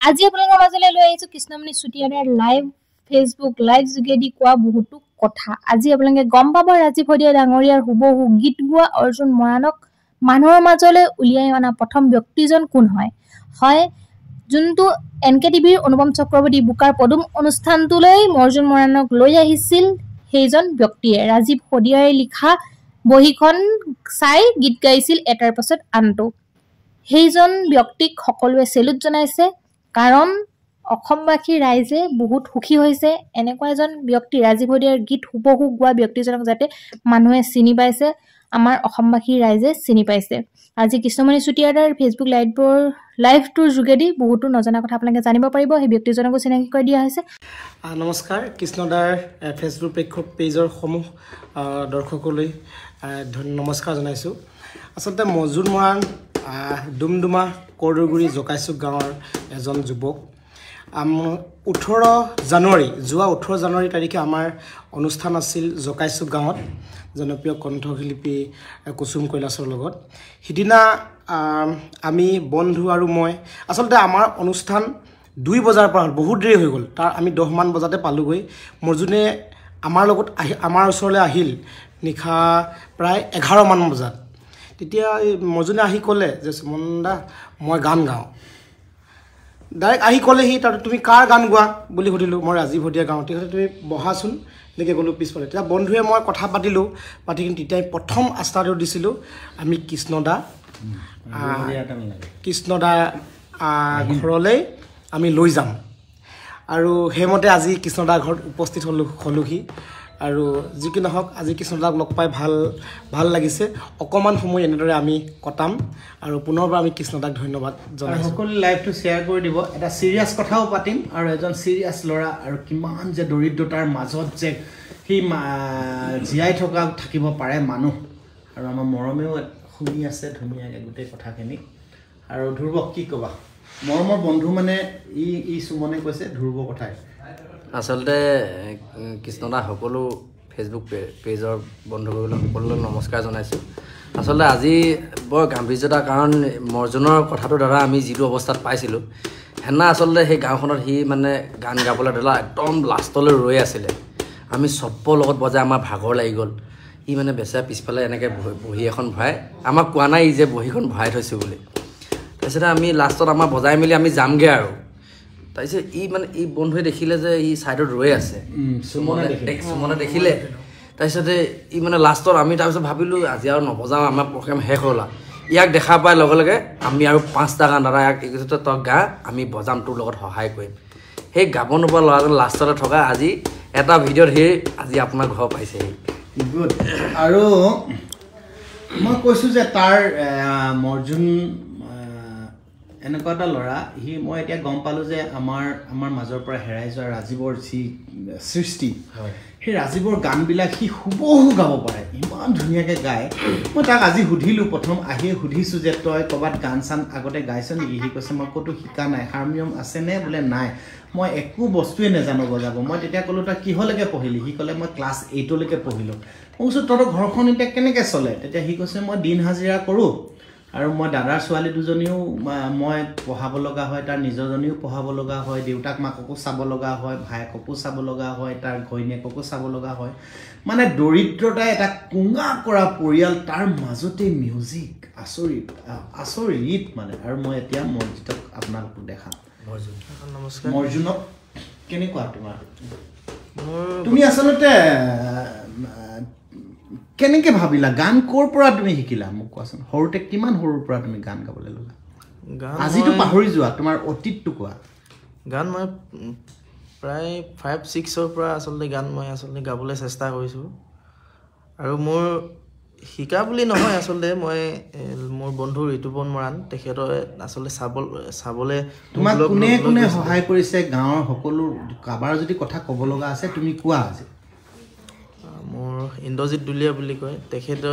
আজি আপোনালোকৰ মাজলৈ লৈ আহিছো কৃষ্ণমণি চুতীয়াৰ লাইভ ফেচবুক লাইভ যোগেদি কোৱা বহুতো কথা। আজি আপোনালোকে গম পাব ৰাজীৱ হদিয়া ডাঙৰীয়াৰ হুবহু গীত গোৱা অৰ্জুন মৰাণক মানুহৰ মাজলৈ উলিয়াই অনা প্ৰথম ব্যক্তিজন কোন হয়। হয়, যোনটো NKTVৰ অনুপম চক্ৰৱৰ্তী বুকাৰ পদুম অনুষ্ঠানটোলৈ অৰ্জুন মৰাণক লৈ আহিছিল সেইজন ব্যক্তিয়ে ৰাজীৱ হদিয়াই লিখা বহিখন চাই গীত গাইছিল এটাৰ পাছত আনটো। সেইজন ব্যক্তিক সকলোৱে চেলুট জনাইছে, কাৰণ অসমবাসী ৰাইজে বহুত সুখী হৈছে এনেকুৱা এজন ব্যক্তি ৰাজীৱ হদিয়াৰ গীত হুবহু গোৱা ব্যক্তিজনক যাতে মানুহে চিনি পাইছে, আমাৰ অসমবাসী ৰাইজে চিনি পাইছে। আজি কৃষ্ণমণি চুতীয়াৰ ফেচবুক লাইভটোৰ যোগেদি বহুতো নজনা কথা আপোনালোকে জানিব পাৰিব। সেই ব্যক্তিজনকো চিনাকি কৰি দিয়া হৈছে। নমস্কাৰ, কৃষ্ণদাৰ ফেচবুক পেজৰ সমূহ দৰ্শকলৈ নমস্কাৰ জনাইছোঁ। আচলতে অৰ্জুন মৰাণ ডুমডুমা কৰদৈগুৰি জকাইচুক গাঁৱৰ এজন যুৱক। 18 জানুৱাৰী তাৰিখে আমাৰ অনুষ্ঠান আছিল জকাইচুক গাঁৱত জনপ্ৰিয় কণ্ঠশিল্পী কুসুম কৈলাশৰ লগত। সিদিনা আমি বন্ধু আৰু মই আচলতে আমাৰ অনুষ্ঠান 2 বজাৰ পৰা বহুত দেৰি হৈ গ'ল, তাৰ আমি 10 মান বজাতে পালোগৈ। অৰ্জুনে আমাৰ লগত আমাৰ ওচৰলৈ আহিল নিশা প্ৰায় 11 মান বজাত। তেতিয়া অৰ্জুনে আহি ক'লে যে সুমনদা মই গান গাওঁ। ডাইৰেক্ট আহি ক'লেহি, তাত তুমি কাৰ গান গোৱা বুলি সুধিলোঁ। মই ৰাজীৱ হদিয়া গাওঁ। তেতিয়া তুমি বহাচোন এনেকৈ গ'লোঁ পিছফালে। তেতিয়া বন্ধুৱে মই কথা পাতিলোঁ, পাতি কিন্তু তেতিয়াই প্ৰথম আস্থাটো দিছিলোঁ আমি কৃষ্ণদা ঘৰলৈ আমি লৈ যাম। আৰু সেইমতে আজি কৃষ্ণদাৰ ঘৰত উপস্থিত হলোহি। আৰু যি কি নহওক আজি কৃষ্ণদাক লগ পাই ভাল লাগিছে। অকণমান সময় এনেদৰে আমি কটাম আৰু পুনৰবাৰ আমি কৃষ্ণদাক ধন্যবাদ জনাইছোঁ। সকলো লাইভটো শ্বেয়াৰ কৰি দিব। এটা চিৰিয়াছ কথাও পাতিম আৰু এজন চিৰিয়াছ ল'ৰা আৰু কিমান যে দৰিদ্ৰতাৰ মাজত যে সি জীয়াই থাকিব পাৰে মানুহ, আৰু আমাৰ মৰমেও শুনি আছে ধুনীয়াকৈ গোটেই কথাখিনি। আৰু ধ্ৰুৱক কি ক'বা? মৰমৰ বন্ধু মানে ই সুমনে কৈছে ধ্ৰুৱ কথাই। আচলতে কৃষ্ণদা সকলো ফেচবুক পেজৰ বন্ধুসকলক সকলোলৈ নমস্কাৰ জনাইছোঁ। আচলতে আজি বৰ গাম্ভীৰ্যতা, কাৰণ অৰ্জুনৰ কথাটো দ্বাৰা আমি যিটো অৱস্থাত পাইছিলোঁ সেনা আচলতে সেই গাঁওখনত সি মানে গান গাবলৈ ধৰা একদম লাষ্টলৈ ৰৈ আছিলে। আমি চবৰ লগত বজাই আমাৰ ভাগৰ লাগি গ'ল। ই মানে বেচেৰা পিছফালে এনেকৈ বহী এখন ভৰাই, আমাক কোৱা নাই যে বহীখন ভৰাই থৈছোঁ বুলি। তাৰপিছতে আমি লাষ্টত আমাৰ বজাই মেলি আমি যামগৈ আৰু। তাৰপিছত ই বন্ধুৱে দেখিলে যে ই ছাইডত ৰৈ আছে, সুমনে দেখিলে। তাৰপিছতে ই মানে লাষ্টত আমি তাৰপিছত ভাবিলোঁ আজি আৰু নবজাওঁ, আমাৰ প্ৰগ্ৰেম শেষ হ'ল। ইয়াক দেখা পাই লগে লগে আমি আৰু 5টা গান দাদা ইয়াক তই গা, আমি বজাম, তোৰ লগত সহায় কৰিম। সেই গাব নোপোৱা ল'ৰাজন লাষ্টতে থকা আজি এটা ভিডিঅ'ত সেই আজি আপোনাৰ ঘৰ পাইছেহি। গুড। আৰু মই কৈছোঁ যে তাৰ অৰ্জুন এনেকুৱা এটা ল'ৰা, মই এতিয়া গম পালোঁ যে আমাৰ মাজৰ পৰা হেৰাই যোৱা ৰাজীৱৰ যি সৃষ্টি, সেই ৰাজীৱৰ গানবিলাক সি হুবহু গাব পাৰে, ইমান ধুনীয়াকৈ গায়। মই তাক আজি সুধিলোঁ, প্ৰথম আহিয়ে সুধিছোঁ যে তই ক'ৰবাত গান চান আগতে গাইছ নেকি? সি কৈছে মই ক'তো শিকা নাই। হাৰমনিয়াম আছেনে? বোলে নাই, মই একো বস্তুৱে নাজানো বজাব। মই তেতিয়া ক'লোঁ তই কিহলৈকে পঢ়িলি? সি ক'লে মই ক্লাছ 8লৈকে পঢ়িলোঁ। মই কৈছোঁ তহঁতৰ ঘৰখন এতিয়া কেনেকৈ চলে? তেতিয়া সি কৈছে মই দিন হাজিৰা কৰোঁ আৰু মই দাদাৰ ছোৱালী দুজনীও মই পঢ়াব লগা হয়, তাৰ নিজৰজনীও পঢ়াব লগা হয়, দেউতাক মাককো চাব লগা হয়, ভায়েককো চাব লগা হয়, তাৰ ঘৈণীয়েককো চাব লগা হয়। মানে দৰিদ্ৰতাই এটা কুঙা কৰা পৰিয়াল, তাৰ মাজতে মিউজিক। আচৰিত মানে। আৰু মই এতিয়া মৰ্জিতক আপোনালোকক দেখাম। নমস্কাৰ। অৰ্জুনক কেনেকুৱা তোমাৰ? তুমি আচলতে কেনেকৈ ভাবিলা? গান ক'ৰ পৰা তুমি শিকিলা মোক কোৱাচোন। সৰুতে কিমান সৰুৰ পৰা তুমি গান গাবলৈ ল'লা? আজিতো পাহৰি যোৱা, তোমাৰ অতীতটো কোৱা। গান মই প্ৰায় 5-6ৰ পৰা আচলতে গান মই গাবলৈ চেষ্টা কৰিছোঁ। আৰু মোৰ শিকা বুলি নহয়, আচলতে মই মোৰ বন্ধু ঋতুপন মৰাণ তেখেতৰ আচলতে চাবলৈ তোমাক কোনে কোনে সহায় কৰিছে গাঁৱৰ সকলো? কাৰোবাৰ যদি কথা ক'ব লগা আছে তুমি কোৱা। আজি মোৰ ইন্দ্ৰজিৎ দুলীয়া বুলি কয়, তেখেতে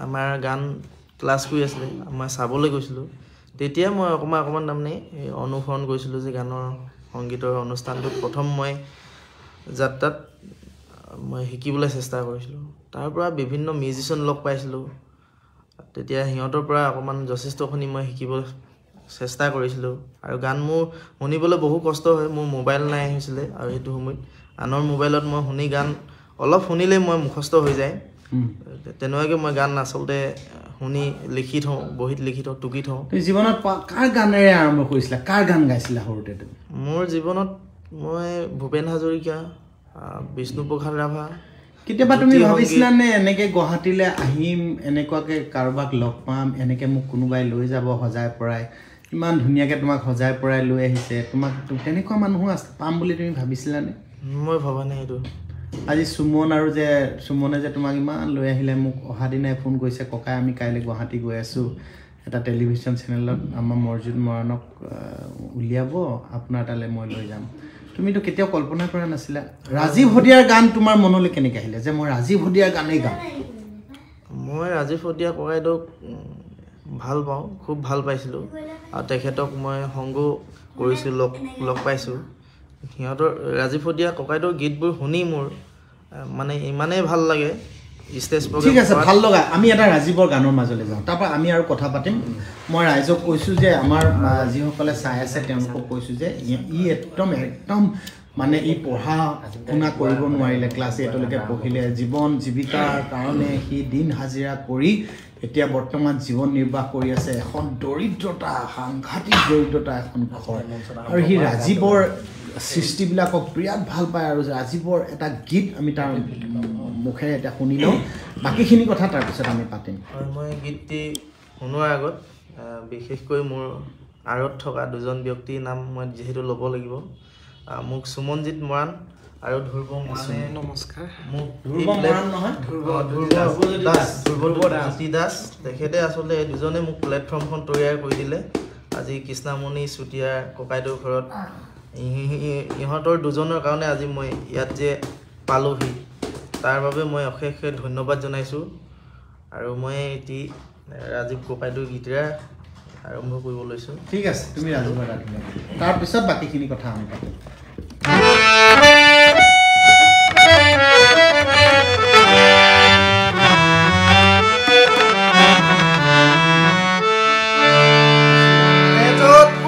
আমাৰ গান ক্লাছ কৰি আছিলে, মই চাবলৈ গৈছিলোঁ। তেতিয়া মই অকণমান তাৰমানে অনুসৰণ কৰিছিলোঁ যে গানৰ সংগীতৰ অনুষ্ঠানটোত প্ৰথম মই যাত্ৰাত মই শিকিবলৈ চেষ্টা কৰিছিলোঁ। তাৰ পৰা বিভিন্ন মিউজিচিয়ান লগ পাইছিলোঁ। তেতিয়া সিহঁতৰ পৰা অকণমান যথেষ্টখিনি মই শিকিব চেষ্টা কৰিছিলোঁ আৰু গান মোৰ শুনিবলৈ বহু কষ্ট হয় মোৰ মোবাইল নাই হৈছিলে আৰু সেইটো সময়ত আনৰ মোবাইলত মই শুনি গান অলপ শুনিলেই মই মুখস্থ হৈ যায় তেনেকুৱাকৈ মই গান আচলতে শুনি লিখি থওঁ বহীত লিখি থওঁ টুকি থওঁ জীৱনত কাৰ গানেৰে আৰম্ভ কৰিছিলা কাৰ গান গাইছিলা সৰুতে তুমি মোৰ জীৱনত মই ভূপেন হাজৰিকা বিষ্ণুপ্ৰসাদ ৰাভা কেতিয়াবা তুমি ভাবিছিলানে এনেকৈ গুৱাহাটীলৈ আহিম এনেকুৱাকৈ কাৰোবাক লগ পাম এনেকৈ মোক কোনোবাই লৈ যাব সজাই পৰাই ইমান ধুনীয়াকৈ তোমাক সজাই পৰাই লৈ আহিছে তোমাক তেনেকুৱা মানুহো পাম বুলি তুমি ভাবিছিলানে মই ভবা নাই এইটো আজি সুমন আৰু যে সুমনে যে তোমাক ইমান লৈ আহিলে মোক অহা দিনাই ফোন কৰিছে ককাই আমি কাইলৈ গুৱাহাটী গৈ আছোঁ এটা টেলিভিশ্যন চেনেলত আমাৰ মৰজুদ মৰাণক উলিয়াব আপোনাৰ তালৈ মই লৈ যাম তুমিতো কেতিয়াও কল্পনা কৰা নাছিলা ৰাজীৱ হদিয়াৰ গান তোমাৰ মনলৈ কেনেকৈ আহিলে যে মই ৰাজীৱ হদিয়াৰ গানেই গাম মই ৰাজীৱ হদিয়া ককাইদেউক ভাল পাওঁ খুব ভাল পাইছিলোঁ আৰু তেখেতক মই সংগো কৰিছোঁ লগ পাইছোঁ সিহঁতৰ ৰাজীৱ হদিয়া ককাইদেউৰ গীতবোৰ শুনি মোৰ মানে ইমানেই ভাল লাগে ষ্টেজ প্ৰগ্ৰাম ঠিক আছে ভাল লগা আমি এটা ৰাজীৱৰ গানৰ মাজলৈ যাওঁ তাৰপৰা আমি আৰু কথা পাতিম মই ৰাইজক কৈছোঁ যে আমাৰ যিসকলে চাই আছে তেওঁলোকক কৈছোঁ যে ই একদম মানে ই পঢ়া শুনা কৰিব নোৱাৰিলে ক্লাছ 8লৈকে পঢ়িলে জীৱন জীৱিকাৰ কাৰণে সি দিন হাজিৰা কৰি এতিয়া বৰ্তমান জীৱন নিৰ্বাহ কৰি আছে এখন দৰিদ্ৰতা সাংঘাতিক দৰিদ্ৰতা এখন ঘৰ আৰু সি ৰাজীৱৰ সৃষ্টিবিলাকক বিৰাট ভাল পায় আৰু ৰাজীৱৰ এটা গীত আমি তাৰ মুখেৰে এতিয়া শুনি লওঁ বাকীখিনি কথা তাৰপিছত আমি পাতিম হয় মই গীতটি শুনোৱাৰ আগত বিশেষকৈ মোৰ আঁৰত থকা দুজন ব্যক্তিৰ নাম মই যিহেতু ল'ব লাগিব মোক সুমনজিৎ মৰাণ আৰু ধ্ৰুৱ মৰাণে নমস্কাৰ মোক ধ্ৰুৱ মৰাণ নহয় ধ্ৰুৱ দাস তেখেতে আচলতে এই দুজনে মোক প্লেটফৰ্মখন তৈয়াৰ কৰি দিলে আজি কৃষ্ণামণি চুতীয়াৰ ককাইদেউৰ ঘৰত ইহঁতৰ দুজনৰ কাৰণে আজি মই ইয়াত যে পালোহি তাৰ বাবে মই অশেষ ধন্যবাদ জনাইছোঁ আৰু মই এটি ৰাজীৱ ককাইদেউৰ গীতেৰে আৰম্ভ কৰিব লৈছোঁ ঠিক আছে তুমি ৰাজীৱৰ গান তাৰপিছত বাকীখিনি কথা আমি পাতিম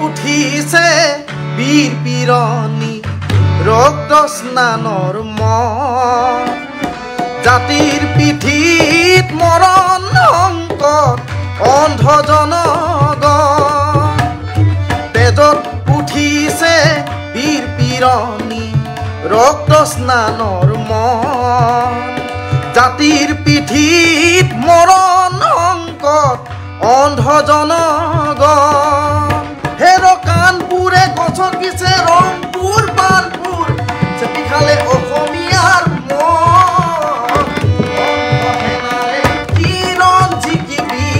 উঠিছে বীৰ পিৰণি ৰক্ত স্নানৰ জাতিৰ পিঠিত মৰণ সংকট অন্ধ জনগণ তেজত উঠিছে বীৰ পিৰণি ৰক্ত স্নানৰ জাতিৰ পিঠিত মৰণ সংকট অন্ধ জনগণ হেৰ কাণপুৰে গছকিছে ৰংপুৰ বানপুৰ চেপি খালে অসমীয়াৰ কিৰণ জিকিবি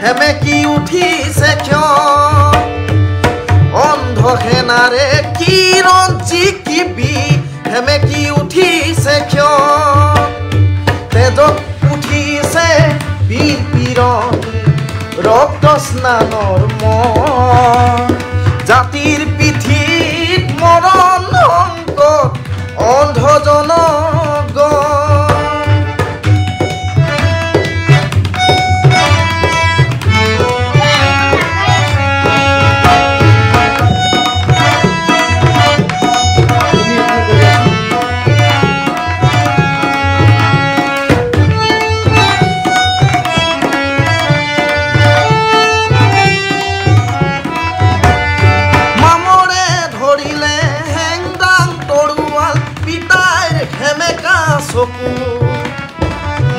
হেমেকি উঠিছে ক্ষণ অন্ধ সেনাৰে কিৰণ জিকিবি হেমেকি উঠিছে ক্ষণ তেজত উঠিছে বীৰ পিৰণি ৰক্ত স্নানৰ জাতিৰ পিঠিত মৰণ সংকট অন্ধ জনগণ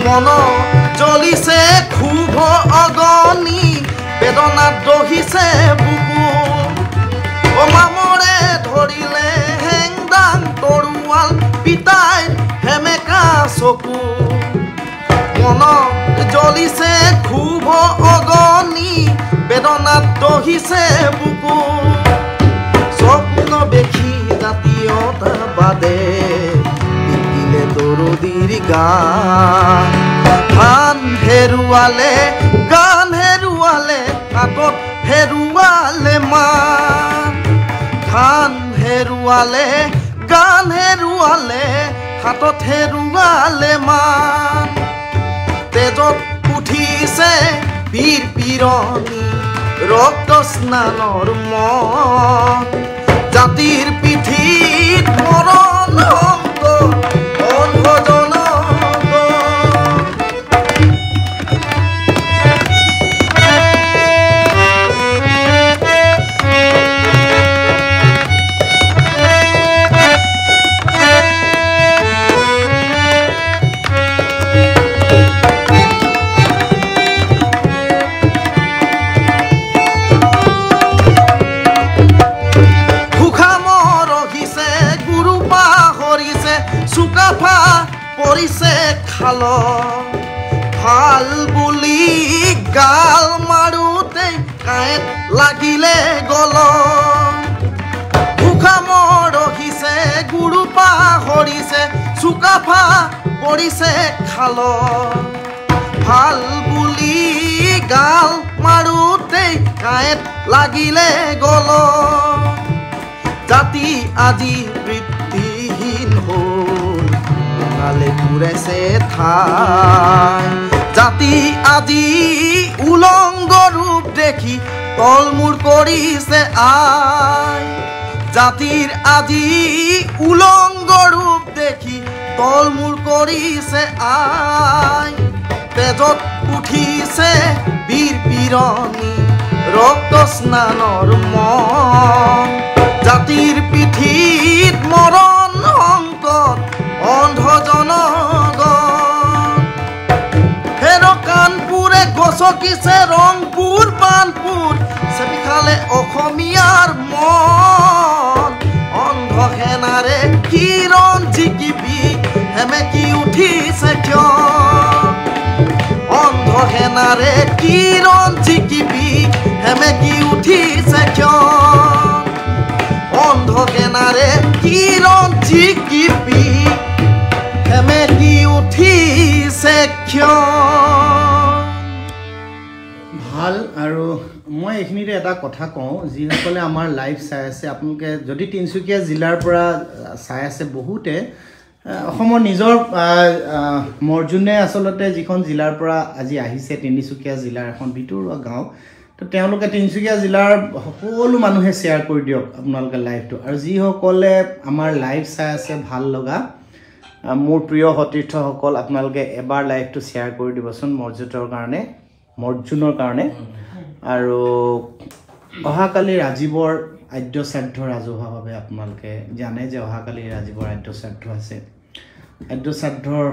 মন জ্বলিছে ক্ষোভ অগনি বেদনাত দহিছে বুকু মামৰে ধৰিলে হেংদাং তৰুৱাল পিতাই হেমেকা চকু মন জ্বলিছে ক্ষোভ অগনি বেদনাত দহিছে বুকু স্বপ্ন দেখি জাতীয়তাবাদে দৰদীৰ গান হেৰুৱালে হাতত হেৰুৱালে মান ধান হেৰুৱালে গান হেৰুৱালে হাতত হেৰুৱালে মান তেজত উঠিছে বীৰ পিৰণি ৰক্ত স্নানৰ মন জাতিৰ পিঠিত মৰণ অন্ত অন্ধজন পৰিছে খাল ভাল বুলি গাল মাৰোতে কাঁইট লাগিলে গল ভুখা মৰহিছে গুৰু পাহৰিছে চুকাফা পৰিছে খাল ভাল বুলি গাল মাৰোতে কাঁইট লাগিলে গল জাতি আজি বৃত্তিহীন হ'ল কালে পুৰেছে ঠাই জাতি আজি উলংগ ৰূপ দেখি তলমূৰ কৰিছে আই জাতিৰ আজি উলংগ ৰূপ দেখি তলমূৰ কৰিছে আই তেজত উঠিছে বীৰ বিৰণী ৰক্ত স্নানৰ মন জাতিৰ পিঠিত মৰণ অংকত অন্ধজনগণ হেৰ কাণপুৰে গছকিছে ৰংপুৰ বানপুৰ চেপিখালে অসমীয়াৰ মন অন্ধ সেনাৰে কিৰণ জিকিবি হেমেকি উঠিছে কিয় অন্ধ সেনাৰে কিৰণ জিকিবি হেমেকি উঠিছে কিয় অন্ধ সেনাৰে কিৰণ জিকিবি হেমেকি উঠিছে কিয় ভাল আৰু মই এইখিনিতে এটা কথা কওঁ যিসকলে আমাৰ লাইভ চাই আছে আপোনালোকে যদি তিনিচুকীয়া জিলাৰ পৰা চাই আছে বহুতে অসমৰ নিজৰ মৰ্জুনে আচলতে যিখন জিলাৰ পৰা আজি আহিছে তিনিচুকীয়া জিলাৰ এখন ভিতৰুৱা গাঁও তো তেওঁলোকে তিনিচুকীয়া জিলাৰ সকলো মানুহে শ্বেয়াৰ কৰি দিয়ক আপোনালোকে লাইভটো আৰু যিসকলে আমাৰ লাইভ চাই আছে ভাল লগা মোৰ প্ৰিয় সতীৰ্থসকল আপোনালোকে এবাৰ লাইভটো শ্বেয়াৰ কৰি দিবচোন মৰ্জুনৰ কাৰণে আৰু অহাকালি ৰাজীৱৰ আদ্য শ্ৰাদ্ধ ৰাজহুৱাভাৱে আপোনালোকে জানে যে অহাকালি ৰাজীৱৰ আদ্য শ্ৰাদ্ধ আছে আদ্য শ্ৰাদ্ধৰ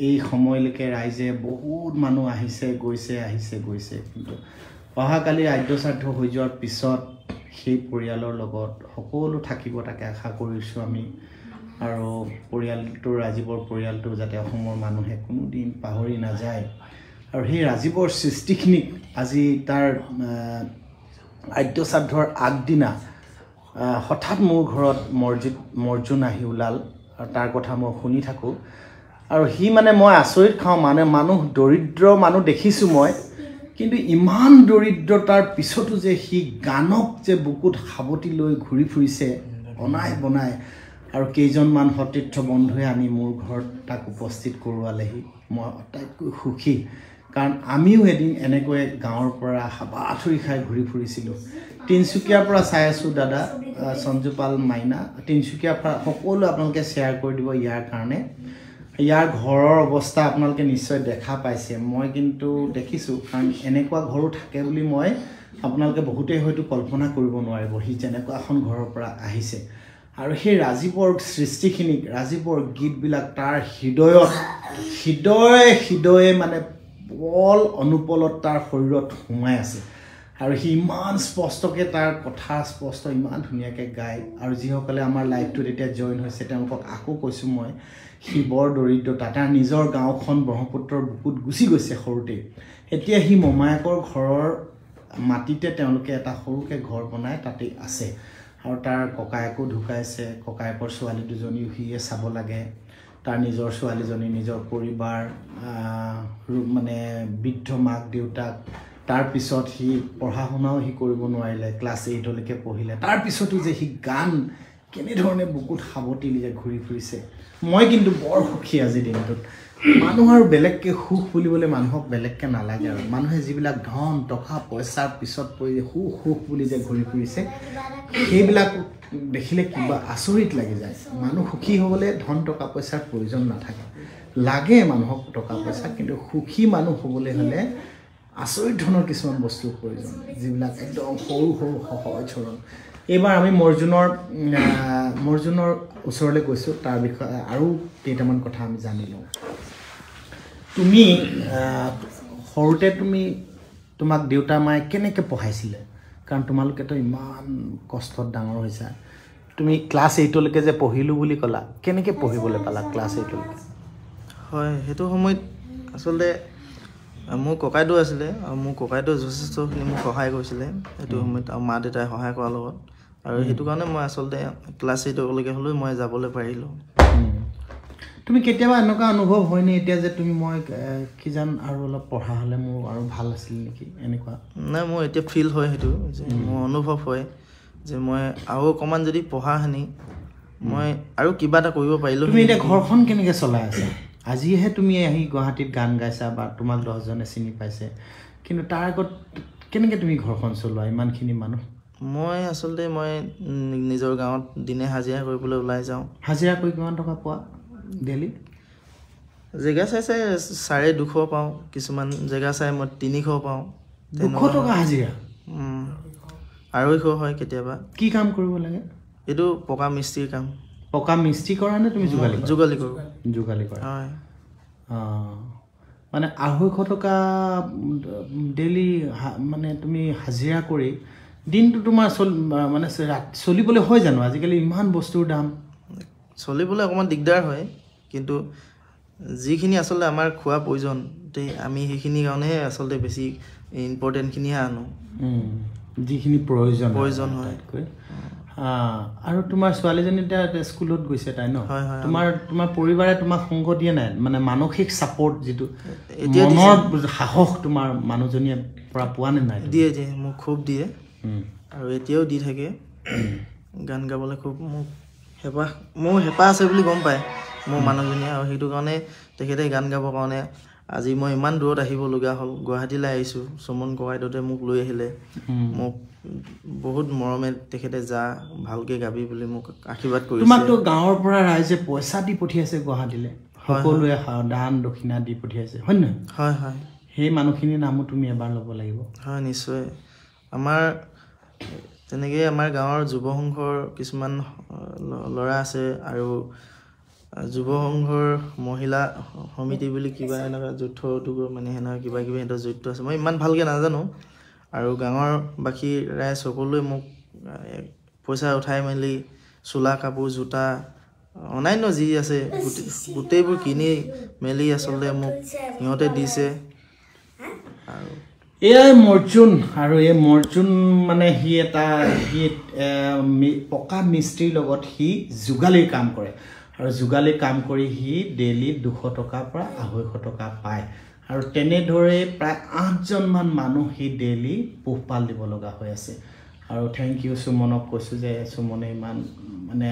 এই সময়লৈকে ৰাইজে বহুত মানুহ আহিছে গৈছে কিন্তু অহাকালি আদ্য শ্ৰাদ্ধ হৈ যোৱাৰ পিছত সেই পৰিয়ালৰ লগত সকলো থাকিব তাকে আশা কৰিছোঁ আমি আৰু পৰিয়ালটো ৰাজীৱৰ পৰিয়ালটো যাতে অসমৰ মানুহে কোনোদিন পাহৰি নাযায় আৰু সেই ৰাজীৱৰ সৃষ্টিখিনিক আজি তাৰ আদ্য শ্ৰাদ্ধৰ আগদিনা হঠাৎ মোৰ ঘৰত মৰ্জুন আহি ওলাল আৰু তাৰ কথা মই শুনি থাকোঁ আৰু সি মানে মই আচৰিত খাওঁ মানে দৰিদ্ৰ মানুহ দেখিছোঁ মই কিন্তু ইমান দৰিদ্ৰতাৰ পিছতো যে সি গানক যে বুকুত সাৱটি লৈ ঘূৰি ফুৰিছে বনাই আৰু কেইজনমান সতীৰ্থ বন্ধুৱে আনি মোৰ ঘৰত তাক উপস্থিত কৰোৱালেহি মই আটাইতকৈ সুখী কাৰণ আমিও এদিন এনেকৈ গাঁৱৰ পৰা হাবাথুৰি খাই ঘূৰি ফুৰিছিলোঁ তিনিচুকীয়াৰ পৰা চাই আছোঁ দাদা সঞ্জুপাল মাইনা তিনিচুকীয়াৰ পৰা সকলো আপোনালোকে শ্বেয়াৰ কৰি দিব ইয়াৰ কাৰণে ইয়াৰ ঘৰৰ অৱস্থা আপোনালোকে নিশ্চয় দেখা পাইছে মই কিন্তু দেখিছোঁ কাৰণ এনেকুৱা ঘৰো থাকে বুলি মই আপোনালোকে বহুতেই হয়তো কল্পনা কৰিব নোৱাৰিব সি যেনেকুৱা এখন ঘৰৰ পৰা আহিছে আৰু সেই ৰাজীৱৰ সৃষ্টিখিনিক ৰাজীৱৰ গীতবিলাক তাৰ হৃদয়ে মানে পল অনুপলত তাৰ শৰীৰত সোমাই আছে আৰু সি ইমান স্পষ্টকৈ তাৰ কথা স্পষ্ট ইমান ধুনীয়াকৈ গায় আৰু যিসকলে আমাৰ লাইভটোত এতিয়া জইন হৈছে তেওঁলোকক আকৌ কৈছোঁ মই সি বৰ দৰিদ্ৰতা তাৰ নিজৰ গাঁওখন ব্ৰহ্মপুত্ৰৰ বুকুত গুচি গৈছে সৰুতে এতিয়া সি মোমায়েকৰ ঘৰৰ মাটিতে তেওঁলোকে এটা সৰুকৈ ঘৰ বনাই তাতেই আছে আৰু তাৰ ককায়েকো ঢুকাইছে ককায়েকৰ ছোৱালী দুজনীও সিয়ে চাব লাগে তাৰ নিজৰ ছোৱালীজনী নিজৰ পৰিবাৰ মানে বৃদ্ধ মাক দেউতাক তাৰ পিছত সি পঢ়া শুনাও সি কৰিব নোৱাৰিলে ক্লাছ 8লৈকে পঢ়িলে তাৰ পিছতো যে সি গান কেনেধৰণে বুকুত সাৱটি যে ঘূৰি ফুৰিছে মই কিন্তু বৰ সুখী আজিৰ দিনটোত মানুহৰ বেলেগকৈ সুখ বুলিবলৈ মানুহক বেলেগকৈ নালাগে আৰু মানুহে যিবিলাক ধন টকা পইচাৰ পিছত পৰি সুখ বুলি যে ঘূৰি ফুৰিছে সেইবিলাক দেখিলে কিবা আচৰিত লাগি যায় মানুহ সুখী হ'বলৈ ধন টকা পইচাৰ প্ৰয়োজন নাথাকে লাগে মানুহক টকা পইচা কিন্তু সুখী মানুহ হ'বলৈ হ'লে আচৰিত ধৰণৰ কিছুমান বস্তুৰ প্ৰয়োজন যিবিলাক একদম সৰু সৰু সহজ সৰল এইবাৰ আমি মৰ্জুনৰ ওচৰলৈ গৈছোঁ তাৰ বিষয়ে আৰু কেইটামান কথা আমি জানি লওঁ তুমি সৰুতে তোমাক দেউতা মায়ে কেনেকৈ পঢ়াইছিলে কাৰণ তোমালোকেতো ইমান কষ্টত ডাঙৰ হৈছা তুমি ক্লাছ 8লৈকে যে পঢ়িলোঁ বুলি ক'লা কেনেকৈ পঢ়িবলৈ পালা ক্লাছ 8লৈকে হয় সেইটো সময়ত আচলতে মোৰ ককাইদেউ আছিলে আৰু মোৰ ককাইদেউ যথেষ্টখিনি মোক সহায় কৰিছিলে সেইটো সময়ত আৰু মা দেউতাই সহায় কৰাৰ লগত আৰু সেইটো কাৰণে মই আচলতে ক্লাছ 8লৈকে হ'লেও মই যাবলৈ পাৰিলোঁ তুমি কেতিয়াবা এনেকুৱা অনুভৱ হয়নে এতিয়া যে তুমি মই কিজান আৰু অলপ পঢ়া হ'লে মোৰ আৰু ভাল আছিল নেকি এনেকুৱা নাই মোৰ এতিয়া ফিল হয় সেইটো যে মোৰ অনুভৱ হয় যে মই আৰু অকণমান যদি পঢ়াখিনি মই আৰু কিবা এটা কৰিব পাৰিলোঁ তুমি এতিয়া ঘৰখন কেনেকৈ চলাই আছা আজিহে তুমি আহি গুৱাহাটীত গান গাইছা বা তোমাক 10জনে চিনি পাইছে কিন্তু তাৰ আগত কেনেকৈ তুমি ঘৰখন চলোৱা ইমানখিনি মানুহ মই আচলতে মই নিজৰ গাঁৱত দিনে হাজিৰা কৰিবলৈ ওলাই যাওঁ হাজিৰা কৰি কিমান টকা পোৱা ডেইলি জেগা চাই 250 পাওঁ কিছুমান জেগা চাই মই 300 পাওঁ 200 টকা হাজিৰা 250 হয় কেতিয়াবা কি কাম কৰিব লাগে এইটো পকা মিস্ত্ৰীৰ কাম পকা মিস্ত্ৰী কৰা নে তুমি যোগালী কৰোঁ যোগালী কৰা হয় মানে 250 টকা ডেইলি মানে তুমি হাজিৰা কৰি দিনটো তোমাৰ মানে চলিবলৈ হয় জানো আজিকালি ইমান বস্তুৰ দাম চলিবলৈ অকণমান দিগদাৰ হয় কিন্তু যিখিনি আচলতে আমাৰ খোৱা প্ৰয়োজন আমি সেইখিনি কাৰণেহে আচলতে বেছি ইম্পৰ্টেণ্টখিনিহে আনো যিখিনি প্ৰয়োজন হয় আৰু তোমাৰ ছোৱালীজনী এতিয়া স্কুলত গৈছে তাই ন তোমাৰ পৰিবাৰে তোমাক সংগ দিয়ে নাই মানে মানসিক ছাপৰ্ট যিটো মনৰ সাহস তোমাৰ মানুহজনীয়ে পৰা পোৱা নে নাই দিয়ে মোক খুব দিয়ে আৰু এতিয়াও দি থাকে গান গাবলৈ খুব মোৰ হেঁপাহ আছে বুলি গম পায় মোৰ মানুহজনীয়ে আৰু সেইটো কাৰণে তেখেতে গান গাবৰ কাৰণে আজি মই ইমান দূৰত আহিবলগীয়া হ'ল গুৱাহাটীলৈ আহিছোঁ সুমন ককাইদেউতে মোক লৈ আহিলে মোক বহুত মৰমে তেখেতে যা ভালকৈ গাবি বুলি মোক আশীৰ্বাদ কৰিছে তোমাকতো গাঁৱৰ পৰা ৰাইজে পইচা দি পঠিয়াইছে গুৱাহাটীলৈ সকলোৱে দান দক্ষিণা দি পঠিয়াইছে হয় নহয় হয় সেই মানুহখিনিৰ নামো তুমি এবাৰ ল'ব লাগিব হয় নিশ্চয় আমাৰ তেনেকৈ আমাৰ গাঁৱৰ যুৱ সংঘৰ কিছুমান ল'ৰা আছে আৰু যুৱ সংঘৰ মহিলা সমিতি বুলি কিবা এনেকুৱা যৌথ উদ্যোগৰ মানে সেনেকুৱা কিবা সিহঁতৰ জড়িত আছে মই ইমান ভালকৈ নাজানো আৰু গাঁৱৰ বাকী ৰাইজ সকলোৱে মোক পইচা উঠাই মেলি চোলা কাপোৰ জোতা অন্যান্য যি আছে গোটেইবোৰ কিনি মেলি আচলতে মোক সিহঁতে দিছে আৰু এয়াই মৰ্জুন আৰু এই মৰ্জুন মানে সি পকা মিস্ত্ৰীৰ লগত সি যোগালীৰ কাম কৰে আৰু যোগালী কাম কৰি সি ডেইলি 200 টকাৰ পৰা 250 টকা পায় আৰু তেনেদৰে প্ৰায় 8জনমান মানুহ সি ডেইলি পোহপাল দিব লগা হৈ আছে আৰু থেংক ইউ সুমনক কৈছোঁ যে সুমনে ইমান মানে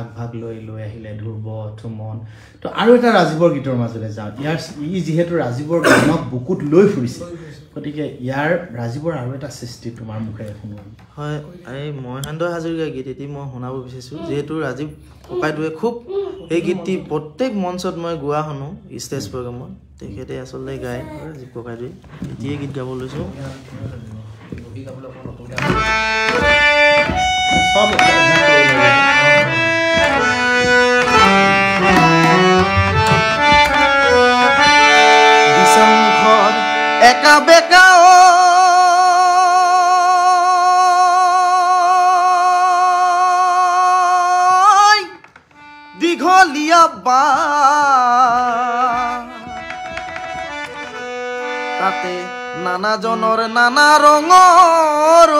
আগভাগ লৈ আহিলে ধ্ৰুৱ সুমন তো আৰু এটা ৰাজীৱৰ গীতৰ মাজলৈ যাওঁ ই যিহেতু ৰাজীৱৰ গানক বুকুত লৈ ফুৰিছে গতিকে ৰাজীৱৰ আৰু এটা সৃষ্টি তোমাৰ মুখেৰে শুনোৱা হয় এই মহেন্দ্ৰ হাজৰিকাৰ গীত এটি মই শুনাব বিচাৰিছোঁ যিহেতু ৰাজীৱ ককাইদেৱে খুব এই গীতটি প্ৰত্যেক মঞ্চত মই গোৱা শুনো ষ্টেজ প্ৰগ্ৰামত তেখেতে আচলতে গায় ৰাজীৱ ককাইদেৱে এতিয়াই গীত গাব লৈছোঁ একা বেকা দীঘলীয়া বা তাতে নানাজনৰ নানা ৰঙৰ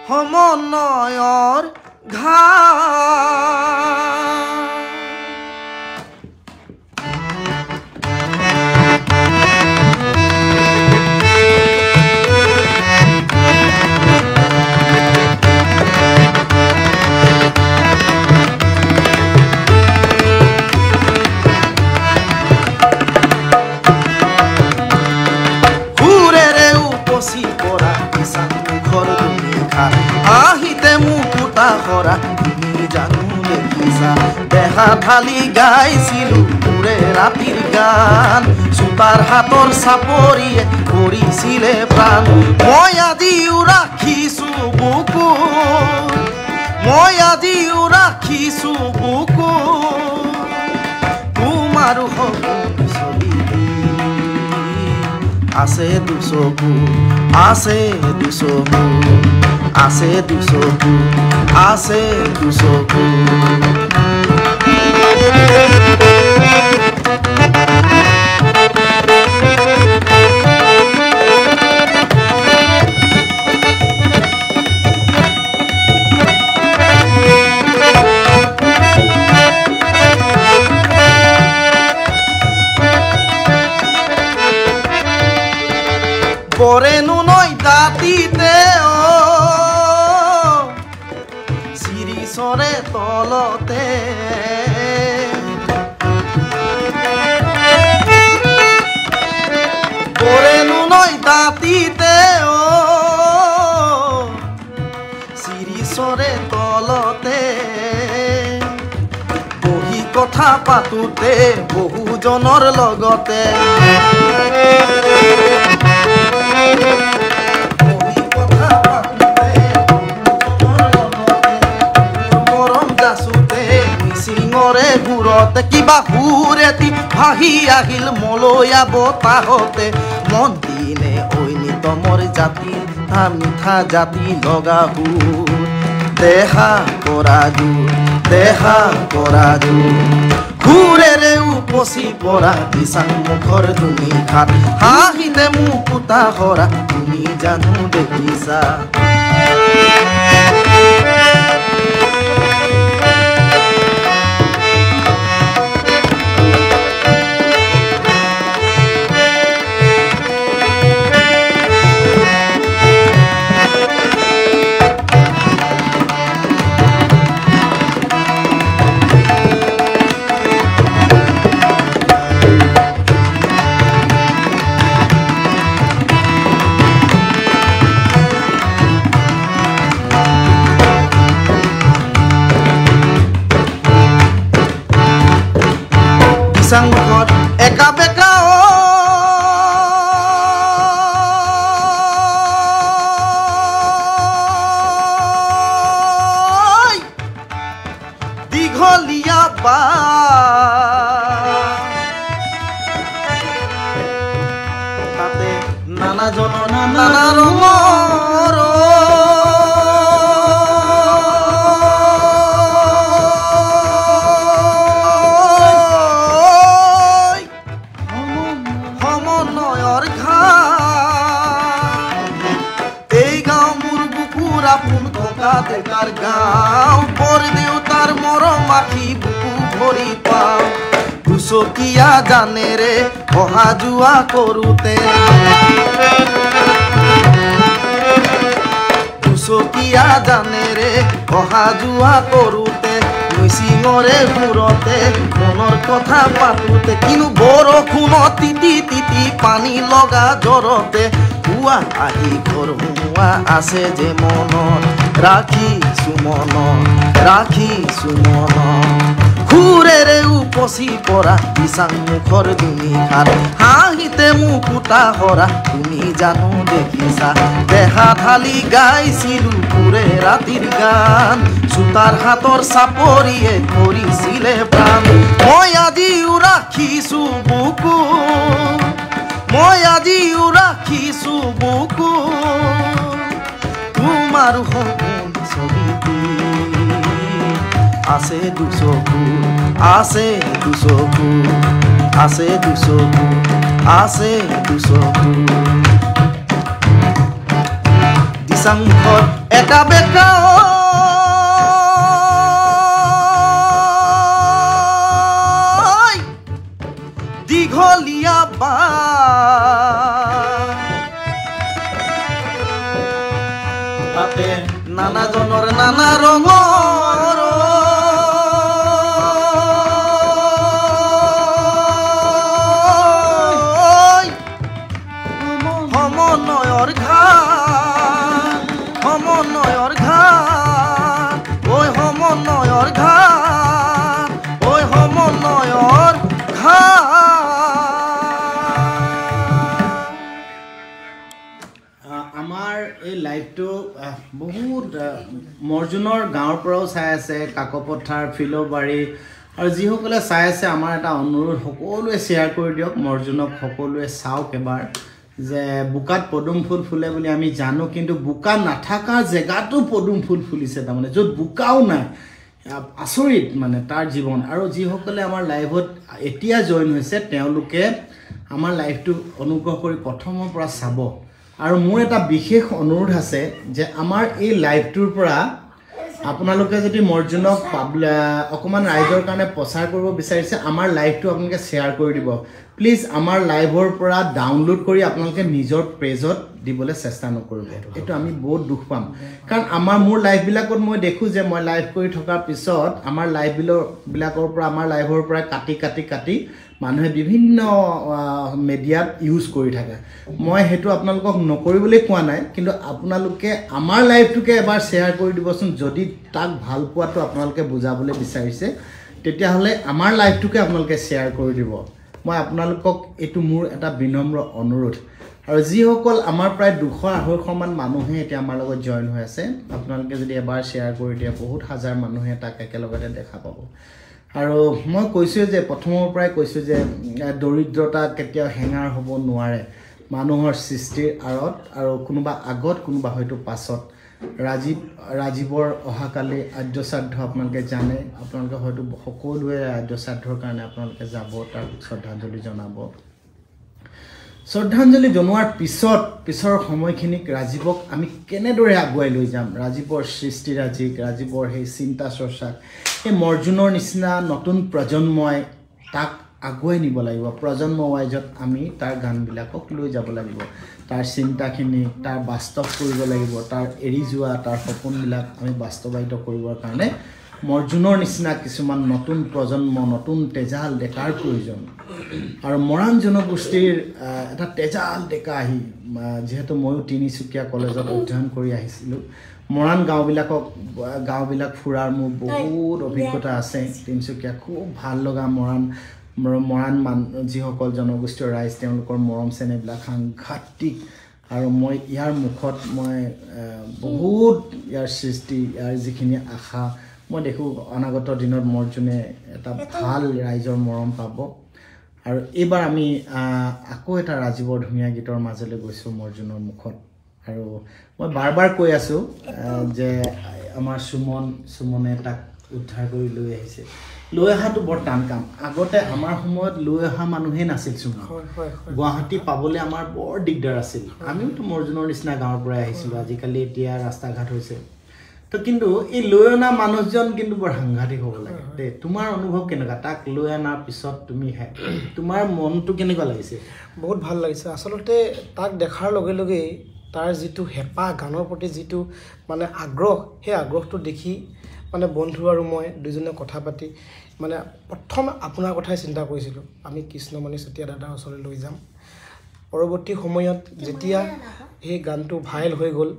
সমন্বয়ৰ ঘাট উপচি পৰা কিষাণ মুখৰ দুনিশা আহিতে মুকুতা হৰা তুমি জানো দেখিছা দেহা ঢালি গাইছিলো মোৰে ৰাতিৰ গান চোতাৰ হাতৰ চাপৰিয়ে কৰিছিলে প্ৰাণ মই আজিও ৰাখিছো বুকু মই আজিও ৰাখিছো বুকু তোমাৰো সপোন ছবি আছে দুচকু আছে দুচকু আছে দুচকু আছে দুচকু পৰেনো নৈ দাঁতিতে চিৰিচৰে তলতে পৰেনো নৈ দাঁতিতে চিৰিচৰে তলতে বহি কথা পাতোতে বহুজনৰ লগতে মিচিঙৰে ঘূৰতে কিবা সুৰেতি ভাহি আহিল মলয়া বতাহতে মন দিনে ঐনিতমৰ জাতি মিঠা জাতি লগা সুৰ দেহা কৰা সুৰেৰে উপচি পৰা কিষাণ মুখৰ দুনিশাত হাঁহিতে মুকুতা হৰা তুমি জানো দেখিছা কিষাণ মুখত একা বেকা দীঘলীয়া বা তাতে নানাজনৰ নানা ৰঙৰ দেউতাৰ গাঁও বৰ দেউতাৰ মৰম আখি বুকু ভৰি পাওঁ দুচকীয়া জানেৰে অহা যোৱা কৰোঁতে দুচকীয়া জানেৰে অহা যোৱা কৰোঁতে মিচিঙৰে ঘূৰতে মনৰ কথা পাতোতে কিন্তু বৰষুণত তিতি তিতি পানী লগা জ্বৰতে পুৱা আহি ঘৰ সোমোৱা আছে যে মনত ৰাখিছো মনত সুৰেৰে উপচি পৰা কিষাণ মুখৰ দুনিশাত হাঁহিতে মুকুতা হৰা তুমি জানো দেখিছা দেহা ঢালি গাইছিলো পুৰে ৰাতিৰ গান চোতাৰ হাতৰ চাপৰিয়ে কৰিছিলে প্ৰাণ মই আজিও ৰাখিছো বুকু মই আজিও ৰাখিছো বুকু তোমাৰো সপোন ছবিটি আছে দুচকু আছে দুচকু আছে দুচকু আছে দুচকু কিষাণ মুখত একা বেকা দীঘলীয়া বা তাতে নানাজনৰ নানা ৰঙৰ সমন্বয় সমন্বয়ৰ ঘাট সমন্বয়ৰ ঘাট ঐ সমন্বয়ৰ ঘাট ঐ সমন্বয়ৰ ঘাট আমাৰ এই লাইভটো বহুত মৰ্জুনৰ গাঁৱৰ পৰাও চাই আছে কাকপথাৰ ফিলবাৰী আৰু যিসকলে চাই আছে আমাৰ এটা অনুৰোধ সকলোৱে শ্বেয়াৰ কৰি দিয়ক মৰ্জুনক সকলোৱে চাওক এবাৰ যে বুকাত পদুম ফুল ফুলে বুলি আমি জানো কিন্তু বুকা নাথাকা জেগাতো পদুম ফুল ফুলিছে তাৰমানে য'ত বুকাও নাই আচৰিত মানে তাৰ জীৱন আৰু যিসকলে আমাৰ লাইভত এতিয়া জইন হৈছে তেওঁলোকে আমাৰ লাইভটো অনুগ্ৰহ কৰি প্ৰথমৰ পৰা চাব আৰু মোৰ এটা বিশেষ অনুৰোধ আছে যে আমাৰ এই লাইভটোৰ পৰা আপোনালোকে যদি মৰ্জুনক অকমান ৰাইজৰ কাৰণে প্ৰচাৰ কৰিব বিচাৰিছে আমাৰ লাইভটো আপোনালোকে শ্বেয়াৰ কৰি দিব প্লিজ আমাৰ লাইভৰ পৰা ডাউনলোড কৰি আপোনালোকে নিজৰ পেজত দিবলৈ চেষ্টা নকৰিব এইটো আমি বহুত দুখ পাম কাৰণ আমাৰ মোৰ লাইভবিলাকত মই দেখোঁ যে মই লাইভ কৰি থকাৰ পিছত আমাৰ লাইভবিলাকৰ পৰা আমাৰ লাইভৰ পৰা কাটি মানুহে বিভিন্ন মিডিয়াত ইউজ কৰি থাকে মই হেতু আপোনালোকক নকৰিবলৈ কোৱা নাই কিন্তু আপোনালোকে আমাৰ লাইভটোকে এবাৰ শ্বেয়াৰ কৰি দিবচোন যদি তাক ভাল পোৱাটো আপোনালোকে বুজাবলৈ বিচাৰিছে তেতিয়াহ'লে আমাৰ লাইভটোকে আপোনালোকে শ্বেয়াৰ কৰি দিব মই আপোনালোকক এইটো মোৰ এটা বিনম্ৰ অনুৰোধ আৰু যিসকল আমাৰ প্ৰায় 200-250 মান মানুহে এতিয়া আমাৰ লগত জইন হৈ আছে আপোনালোকে যদি এবাৰ শ্বেয়াৰ কৰি দিয়ে বহুত হাজাৰ মানুহে তাক একেলগতে দেখা পাব আৰু মই কৈছোঁ যে প্ৰথমৰ পৰাই কৈছোঁ যে দৰিদ্ৰতা কেতিয়াও হেঙাৰ হ'ব নোৱাৰে মানুহৰ সৃষ্টিৰ আঁৰত আৰু কোনোবা আগত কোনোবা হয়তো পাছত ৰাজীৱৰ অহাকালি আদ্যশ্ৰাদ্ধ আপোনালোকে জানে আপোনালোকে হয়তো সকলোৱে আদ্যশ্ৰাদ্ধৰ কাৰণে আপোনালোকে যাব তাক শ্ৰদ্ধাঞ্জলি জনাব শ্ৰদ্ধাঞ্জলি জনোৱাৰ পিছৰ সময়খিনিক ৰাজীৱক আমি কেনেদৰে আগুৱাই লৈ যাম ৰাজীৱৰ সৃষ্টিৰাজিক ৰাজীৱৰ সেই চিন্তা চৰ্চাক এই মৰ্জুনৰ নিচিনা নতুন প্ৰজন্মই তাক আগুৱাই নিব লাগিব প্ৰজন্ম ৱাইজত আমি তাৰ গানবিলাকক লৈ যাব লাগিব তাৰ চিন্তাখিনি তাৰ বাস্তৱ কৰিব লাগিব তাৰ এৰি যোৱা তাৰ সপোনবিলাক আমি বাস্তৱায়িত কৰিবৰ কাৰণে মৰ্জুনৰ নিচিনা কিছুমান নতুন প্ৰজন্ম নতুন তেজাল ডেকাৰ প্ৰয়োজন আৰু মৰাণ জনগোষ্ঠীৰ এটা তেজাল ডেকা আহি যেহেতু ময়ো তিনিচুকীয়া কলেজত অধ্যয়ন কৰি আহিছিলোঁ মৰাণ গাঁওবিলাক ফুৰাৰ মোৰ বহুত অভিজ্ঞতা আছে তিনিচুকীয়া খুব ভাল লগা মৰাণ যিসকল জনগোষ্ঠীয় ৰাইজ তেওঁলোকৰ মৰম চেনেহবিলাক সাংঘাতিক আৰু মই ইয়াৰ মুখত মই বহুত ইয়াৰ সৃষ্টি ইয়াৰ যিখিনি আশা মই দেখোঁ অনাগত দিনত মৰ্জুনে এটা ভাল ৰাইজৰ মৰম পাব আৰু এইবাৰ আমি আকৌ এটা ৰাজীৱৰ ধুনীয়া গীতৰ মাজলৈ গৈছোঁ মৰ্জুনৰ মুখত আৰু মই বাৰ কৈ আছোঁ যে আমাৰ সুমনে তাক উদ্ধাৰ কৰি লৈ আহিছে লৈ অহাটো বৰ টান কাম আগতে আমাৰ সময়ত লৈ অহা মানুহেই নাছিল সুমন গুৱাহাটী পাবলৈ আমাৰ বৰ দিগদাৰ আছিল আমিওতো মৰ্জুনৰ নিচিনা গাঁৱৰ পৰাই আহিছিলোঁ আজিকালি এতিয়া ৰাস্তা ঘাট হৈছে তো কিন্তু এই লৈ অনা মানুহজন কিন্তু বৰ সাংঘাতিক হ'ব লাগে দেই তোমাৰ অনুভৱ কেনেকুৱা তাক লৈ অনাৰ পিছত তুমি তোমাৰ মনটো কেনেকুৱা লাগিছে বহুত ভাল লাগিছে আচলতে তাক দেখাৰ লগে লগেই তাৰ যিটো হেঁপাহ গানৰ প্ৰতি যিটো মানে আগ্ৰহ সেই আগ্ৰহটো দেখি মানে বন্ধু আৰু মই দুজনে কথা পাতি মানে প্ৰথম আপোনাৰ কথাই চিন্তা কৰিছিলোঁ আমি কৃষ্ণমণি চুতীয়া দাদাৰ ওচৰলৈ লৈ যাম পৰৱৰ্তী সময়ত যেতিয়া সেই গানটো ভাইৰেল হৈ গ'ল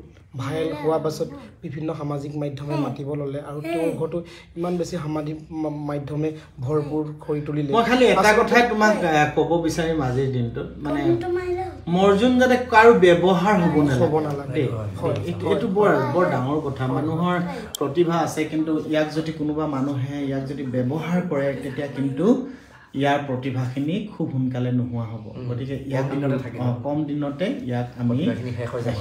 ভাইৰেল হোৱাৰ পাছত বিভিন্ন সামাজিক মাধ্যমে মাতিব ল'লে আৰু তেওঁৰ ঘৰতো ইমান বেছি সামাজিক মাধ্যমে ভৰপূৰ কৰি তুলিলে মই খালি এটা কথাই তোমাক ক'ব বিচাৰিম আজিৰ দিনটোত মানে মৰ্জুন যাতে কাৰো ব্যৱহাৰ হ'ব নালাগে এইটো বৰ ডাঙৰ কথা মানুহৰ প্ৰতিভা আছে কিন্তু ইয়াক যদি কোনোবা মানুহে ইয়াক যদি ব্যৱহাৰ কৰে তেতিয়া কিন্তু ইয়াৰ প্ৰতিভাখিনি খুব সোনকালে নোহোৱা হ'ব গতিকে ইয়াক কম দিনতে ইয়াক আমি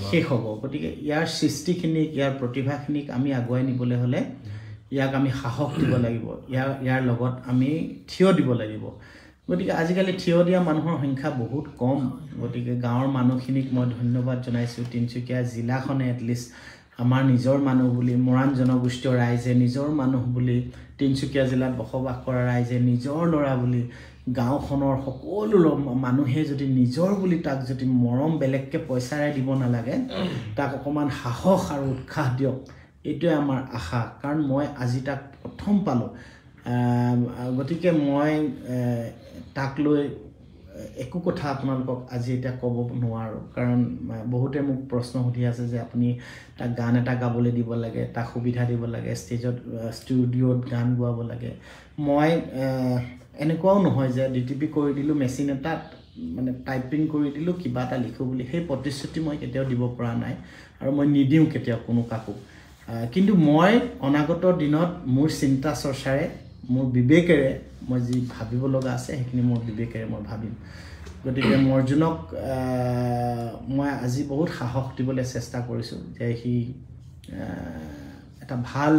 শেষ হ'ব গতিকে ইয়াৰ সৃষ্টিখিনিক ইয়াৰ প্ৰতিভাখিনিক আমি আগুৱাই নিবলৈ হ'লে ইয়াক আমি সাহস দিব লাগিব ইয়াৰ লগত আমি থিয় দিব লাগিব গতিকে আজিকালি থিয় দিয়া মানুহৰ সংখ্যা বহুত কম গতিকে গাঁৱৰ মানুহখিনিক মই ধন্যবাদ জনাইছোঁ তিনিচুকীয়া জিলাখনে এটলিষ্ট আমাৰ নিজৰ মানুহ বুলি মৰাণ জনগোষ্ঠীয় ৰাইজে নিজৰ মানুহ বুলি তিনিচুকীয়া জিলাত বসবাস কৰা ৰাইজে নিজৰ ল'ৰা বুলি গাঁওখনৰ সকলো মানুহে যদি নিজৰ বুলি তাক যদি মৰম বেলেগকৈ পইচাৰে দিব নালাগে তাক অকণমান সাহস আৰু উৎসাহ দিয়ক এইটোৱে আমাৰ আশা কাৰণ মই আজি তাক প্ৰথম পালোঁ গতিকে মই তাক লৈ একো কথা আপোনালোকক আজি এতিয়া ক'ব নোৱাৰোঁ কাৰণ বহুতে মোক প্ৰশ্ন সুধি আছে যে আপুনি তাক গান এটা গাবলৈ দিব লাগে তাক সুবিধা দিব লাগে ষ্টেজত ষ্টুডিঅ'ত গান গোৱাব লাগে মই এনেকুৱাও নহয় যে ডিটিপি কৰি দিলোঁ মেচিন এটাত মানে টাইপিং কৰি দিলোঁ কিবা এটা লিখোঁ বুলি সেই প্ৰতিশ্ৰুতি মই কেতিয়াও দিব পৰা নাই আৰু মই নিদিওঁ কেতিয়াও কোনো কাকো কিন্তু মই অনাগত দিনত মোৰ চিন্তা চৰ্চাৰে মোৰ বিবেকেৰে মই যি ভাবিব লগা আছে সেইখিনি মোৰ বিবেকেৰে মই ভাবিম গতিকে মৰ্জুনক মই আজি বহুত সাহস দিবলৈ চেষ্টা কৰিছোঁ যে সি এটা ভাল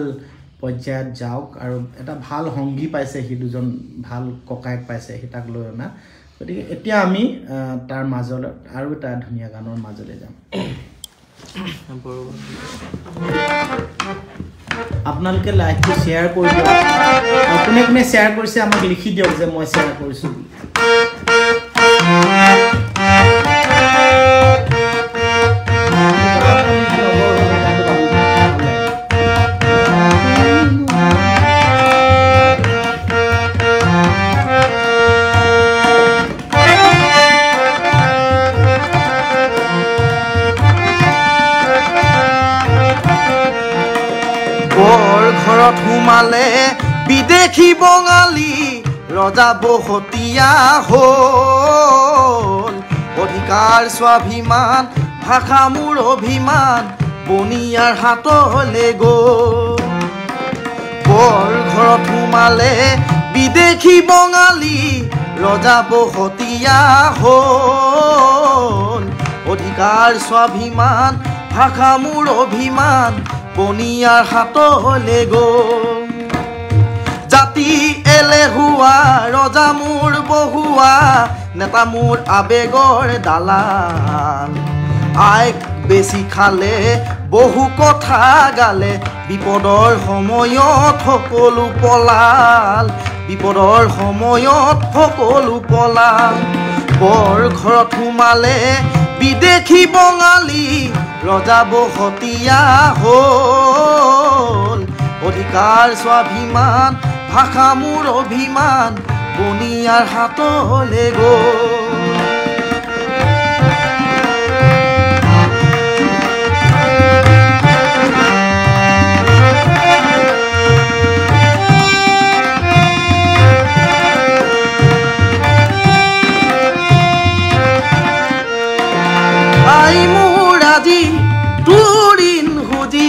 পৰ্যায়ত যাওক আৰু এটা ভাল সংগী পাইছে সি দুজন ভাল ককায়েক পাইছে সি তাক লৈ অনা গতিকে এতিয়া আমি তাৰ মাজলৈ আৰু এটা ধুনীয়া গানৰ মাজলৈ যাম আপোনালোকে লাইভটো শ্বেয়াৰ কৰি দিয়ক কোনে কোনে শ্বেয়াৰ কৰিছে আমাক লিখি দিয়ক যে মই শ্বেয়াৰ কৰিছোঁ ঘৰত সোমালে বিদেশী বঙালী ৰজা বহতীয়া হ'ল অধিকাৰ স্বাভিমান ভাষা মোৰ অভিমান বনিয়াৰ হাতলৈ গ'ল বৰ ঘৰত সোমালে বিদেশী বঙালী ৰজা বহতীয়া হ'ল অধিকাৰ স্বাভিমান ভাষা মোৰ অভিমান বনিয়াৰ হাতলৈ গ'ল জাতি এলেহুৱা ৰজা মোৰ বহুৱা নেতা মোৰ আবেগৰ দালাল আইক বেছি খালে বহু কথা গালে বিপদৰ সময়ত সকলো পলাল বিপদৰ সময়ত সকলো পলাল বৰ ঘৰত সোমালে বিদেশী বঙালী ৰজা বহতীয়া হ'ল অধিকাৰ স্বাভিমান ভাষা মোৰ অভিমান বনিয়াৰ হাতলৈ গ'ল আই মোৰ আজি তোৰিন হুজি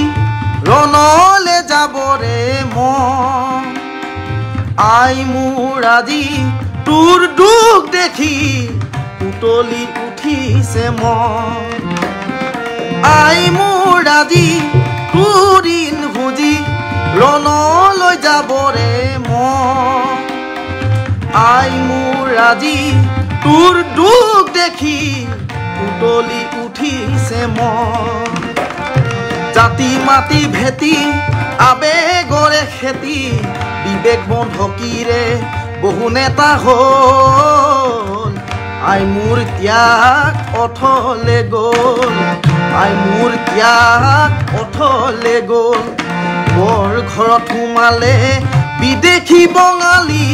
ৰণলে যাবৰে মন আই মোৰ আজি তোৰ দুখ দেখি উতলি উঠিছে মন আই মোৰ আজি তোৰিন হুজি ৰণলৈ যাবৰে মন আই মোৰ আজি তোৰ দুখ দেখি উতলি উঠিছে মন জাতি মাটি ভেটি আবেগৰে খেতি বিবেক বন্ধকীৰে বহু নেতা হ'ল আই মোৰ ত্যাগ অথলে গ'ল আই মোৰ ত্যাগ অথলে গ'ল বৰ ঘৰত সোমালে বিদেশী বঙালী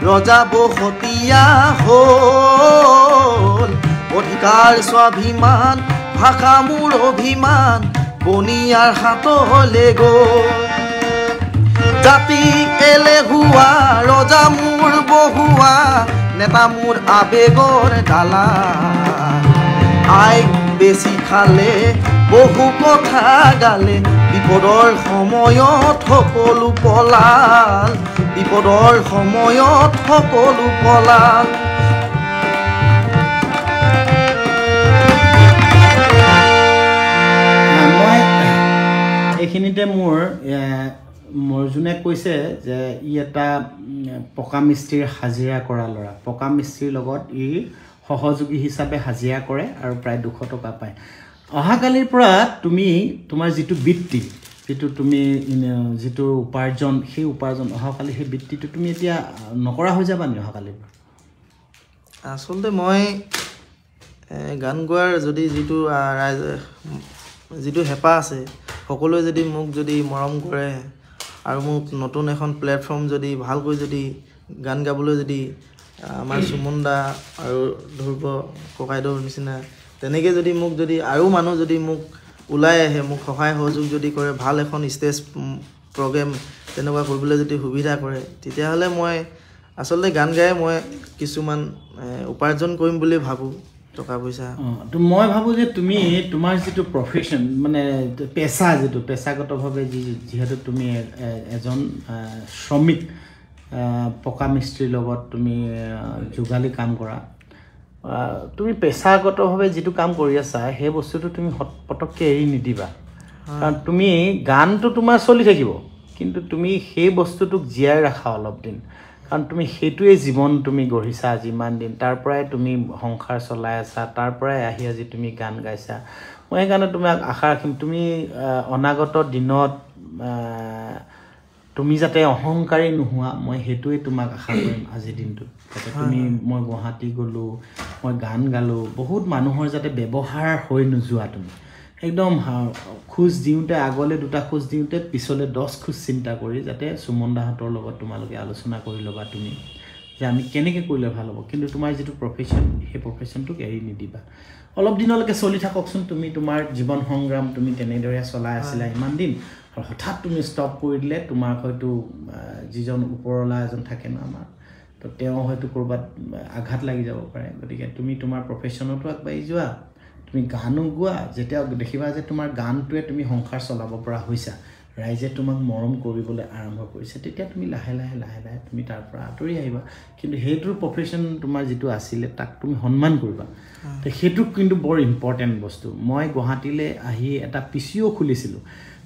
ৰজা বহতীয়া হ'ল অধিকাৰ স্বাভিমান ভাষা মোৰ অভিমান বনিয়াৰ হাতলৈ গ'ল জাতি এলেহুৱা ৰজা মোৰ বহুৱা নেতা মোৰ আবেগৰ ডালা আইক বেছি খালে বহু কথা গালে বিপদৰ সময়ত সকলো পলাল বিপদৰ সময়ত সকলো পলাল এইখিনিতে মোৰ মৰ্জুনে কৈছে যে ই এটা পকা মিস্ত্ৰীৰ হাজিৰা কৰা ল'ৰা পকা মিস্ত্ৰীৰ লগত ই সহযোগী হিচাপে হাজিৰা কৰে আৰু প্ৰায় 200 টকা পায় অহাকালিৰ পৰা তুমি তোমাৰ যিটো বৃত্তি যিটো তুমি যিটো উপাৰ্জন সেই উপাৰ্জন অহাকালি সেই বৃত্তিটো তুমি এতিয়া নকৰা হৈ যাবা নি অহাকালিৰ পৰা আচলতে মই গান গোৱাৰ যদি যিটো হেঁপাহ আছে সকলোৱে যদি মোক যদি মৰম কৰে আৰু মোক নতুন এখন প্লেটফৰ্ম যদি ভালকৈ যদি গান গাবলৈ যদি আমাৰ সুমন দা আৰু ধ্ৰুৱ ককাইদেউৰ নিচিনা তেনেকৈ যদি মোক যদি আৰু মানুহ যদি মোক ওলাই আহে মোক সহায় সহযোগ যদি কৰে ভাল এখন ষ্টেজ প্ৰগ্ৰেম তেনেকুৱা কৰিবলৈ যদি সুবিধা কৰে তেতিয়াহ'লে মই আচলতে গান গাই মই কিছুমান উপাৰ্জন কৰিম বুলি ভাবোঁ টকা পইচা তো মই ভাবোঁ যে তুমি তোমাৰ যিটো প্ৰফেশ্যন মানে পেচা যিটো পেচাগতভাৱে যিহেতু তুমি এজন শ্ৰমিক পকা মিস্ত্ৰীৰ লগত তুমি যোগালী কাম কৰা তুমি পেচাগতভাৱে যিটো কাম কৰি আছা সেই বস্তুটো তুমি পটককৈ এৰি নিদিবা কাৰণ তুমি গানটো তোমাৰ চলি থাকিব কিন্তু তুমি সেই বস্তুটোক জীয়াই ৰাখা অলপ দিন কাৰণ তুমি সেইটোৱে জীৱন তুমি গঢ়িছা যিমান দিন তাৰ পৰাই তুমি সংসাৰ চলাই আছা তাৰ পৰাই আহি আজি তুমি গান গাইছা মই সেইকাৰণে তোমাক আশা ৰাখিম তুমি অনাগত দিনত তুমি যাতে অহংকাৰী নোহোৱা মই সেইটোৱে তোমাক আশা কৰিম আজিৰ দিনটোত যাতে তুমি মই গুৱাহাটী গ'লোঁ মই গান গালোঁ বহুত মানুহৰ যাতে ব্যৱহাৰ হৈ নোযোৱা তুমি একদম খোজ দিওঁতে আগলৈ 2টা খোজ দিওঁতে পিছলৈ 10 খোজ চিন্তা কৰি যাতে সুমন দাহঁতৰ লগত তোমালোকে আলোচনা কৰি ল'বা তুমি যে আমি কেনেকৈ কৰিলে ভাল হ'ব কিন্তু তোমাৰ যিটো প্ৰফেশ্যন সেই প্ৰফেশ্যনটোক এৰি নিদিবা অলপ দিনলৈকে চলি থাককচোন তুমি তোমাৰ জীৱন সংগ্ৰাম তুমি তেনেদৰে চলাই আছিলা ইমান দিন আৰু হঠাৎ তুমি ষ্টপ কৰি দিলে তোমাৰ হয়তো যিজন ওপৰলা এজন থাকে ন আমাৰ তো তেওঁ হয়তো ক'ৰবাত আঘাত লাগি যাব পাৰে গতিকে তুমি তোমাৰ প্ৰফেশ্যনতো আগবাঢ়ি যোৱা তুমি গানো গোৱা যেতিয়া দেখিবা যে তোমাৰ গানটোৱে তুমি সংসাৰ চলাব পৰা হৈছা ৰাইজে তোমাক মৰম কৰিবলৈ আৰম্ভ কৰিছে তেতিয়া তুমি লাহে লাহে তুমি তাৰ পৰা আঁতৰি আহিবা কিন্তু সেইটোৰ প্ৰফেশ্যন তোমাৰ যিটো আছিলে তাক তুমি সন্মান কৰিবা তো সেইটো কিন্তু বৰ ইম্পৰ্টেণ্ট বস্তু মই গুৱাহাটীলৈ আহি এটা পিচিঅ' খুলিছিলোঁ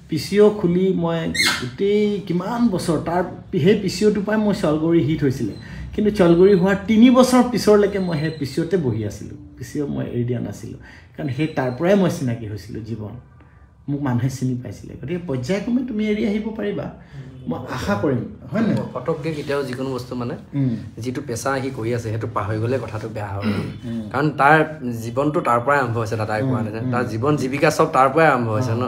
পিচিঅ' খুলি মই গোটেই কিমান বছৰ তাৰ সেই পিচিঅ'টোৰ পৰাই মই চলগৰি হিট হৈছিলে কিন্তু চলগৰি হোৱাৰ 3 বছৰ পিছৰলৈকে মই সেই পিচিঅ'তে বহি আছিলোঁ পিচিঅ' মই এৰি দিয়া নাছিলোঁ কাৰণ সেই তাৰ পৰাই মই চিনাকি হৈছিলোঁ জীৱন মোক মানুহে চিনি পাইছিলে গতিকে পৰ্যায়ক্ৰমে তুমি এৰি আহিব পাৰিবা মই আশা কৰিম হয় নহয় ফটককৈ কেতিয়াও যিকোনো বস্তু মানে যিটো পেচা সি কৰি আছে সেইটো পাহৰি গ'লে কথাটো বেয়া হ'ব কাৰণ তাৰ জীৱনটো তাৰ পৰাই আৰম্ভ হৈছে দাদাই কোৱা নিচিনা তাৰ জীৱন জীৱিকা চব তাৰ পৰাই আৰম্ভ হৈছে ন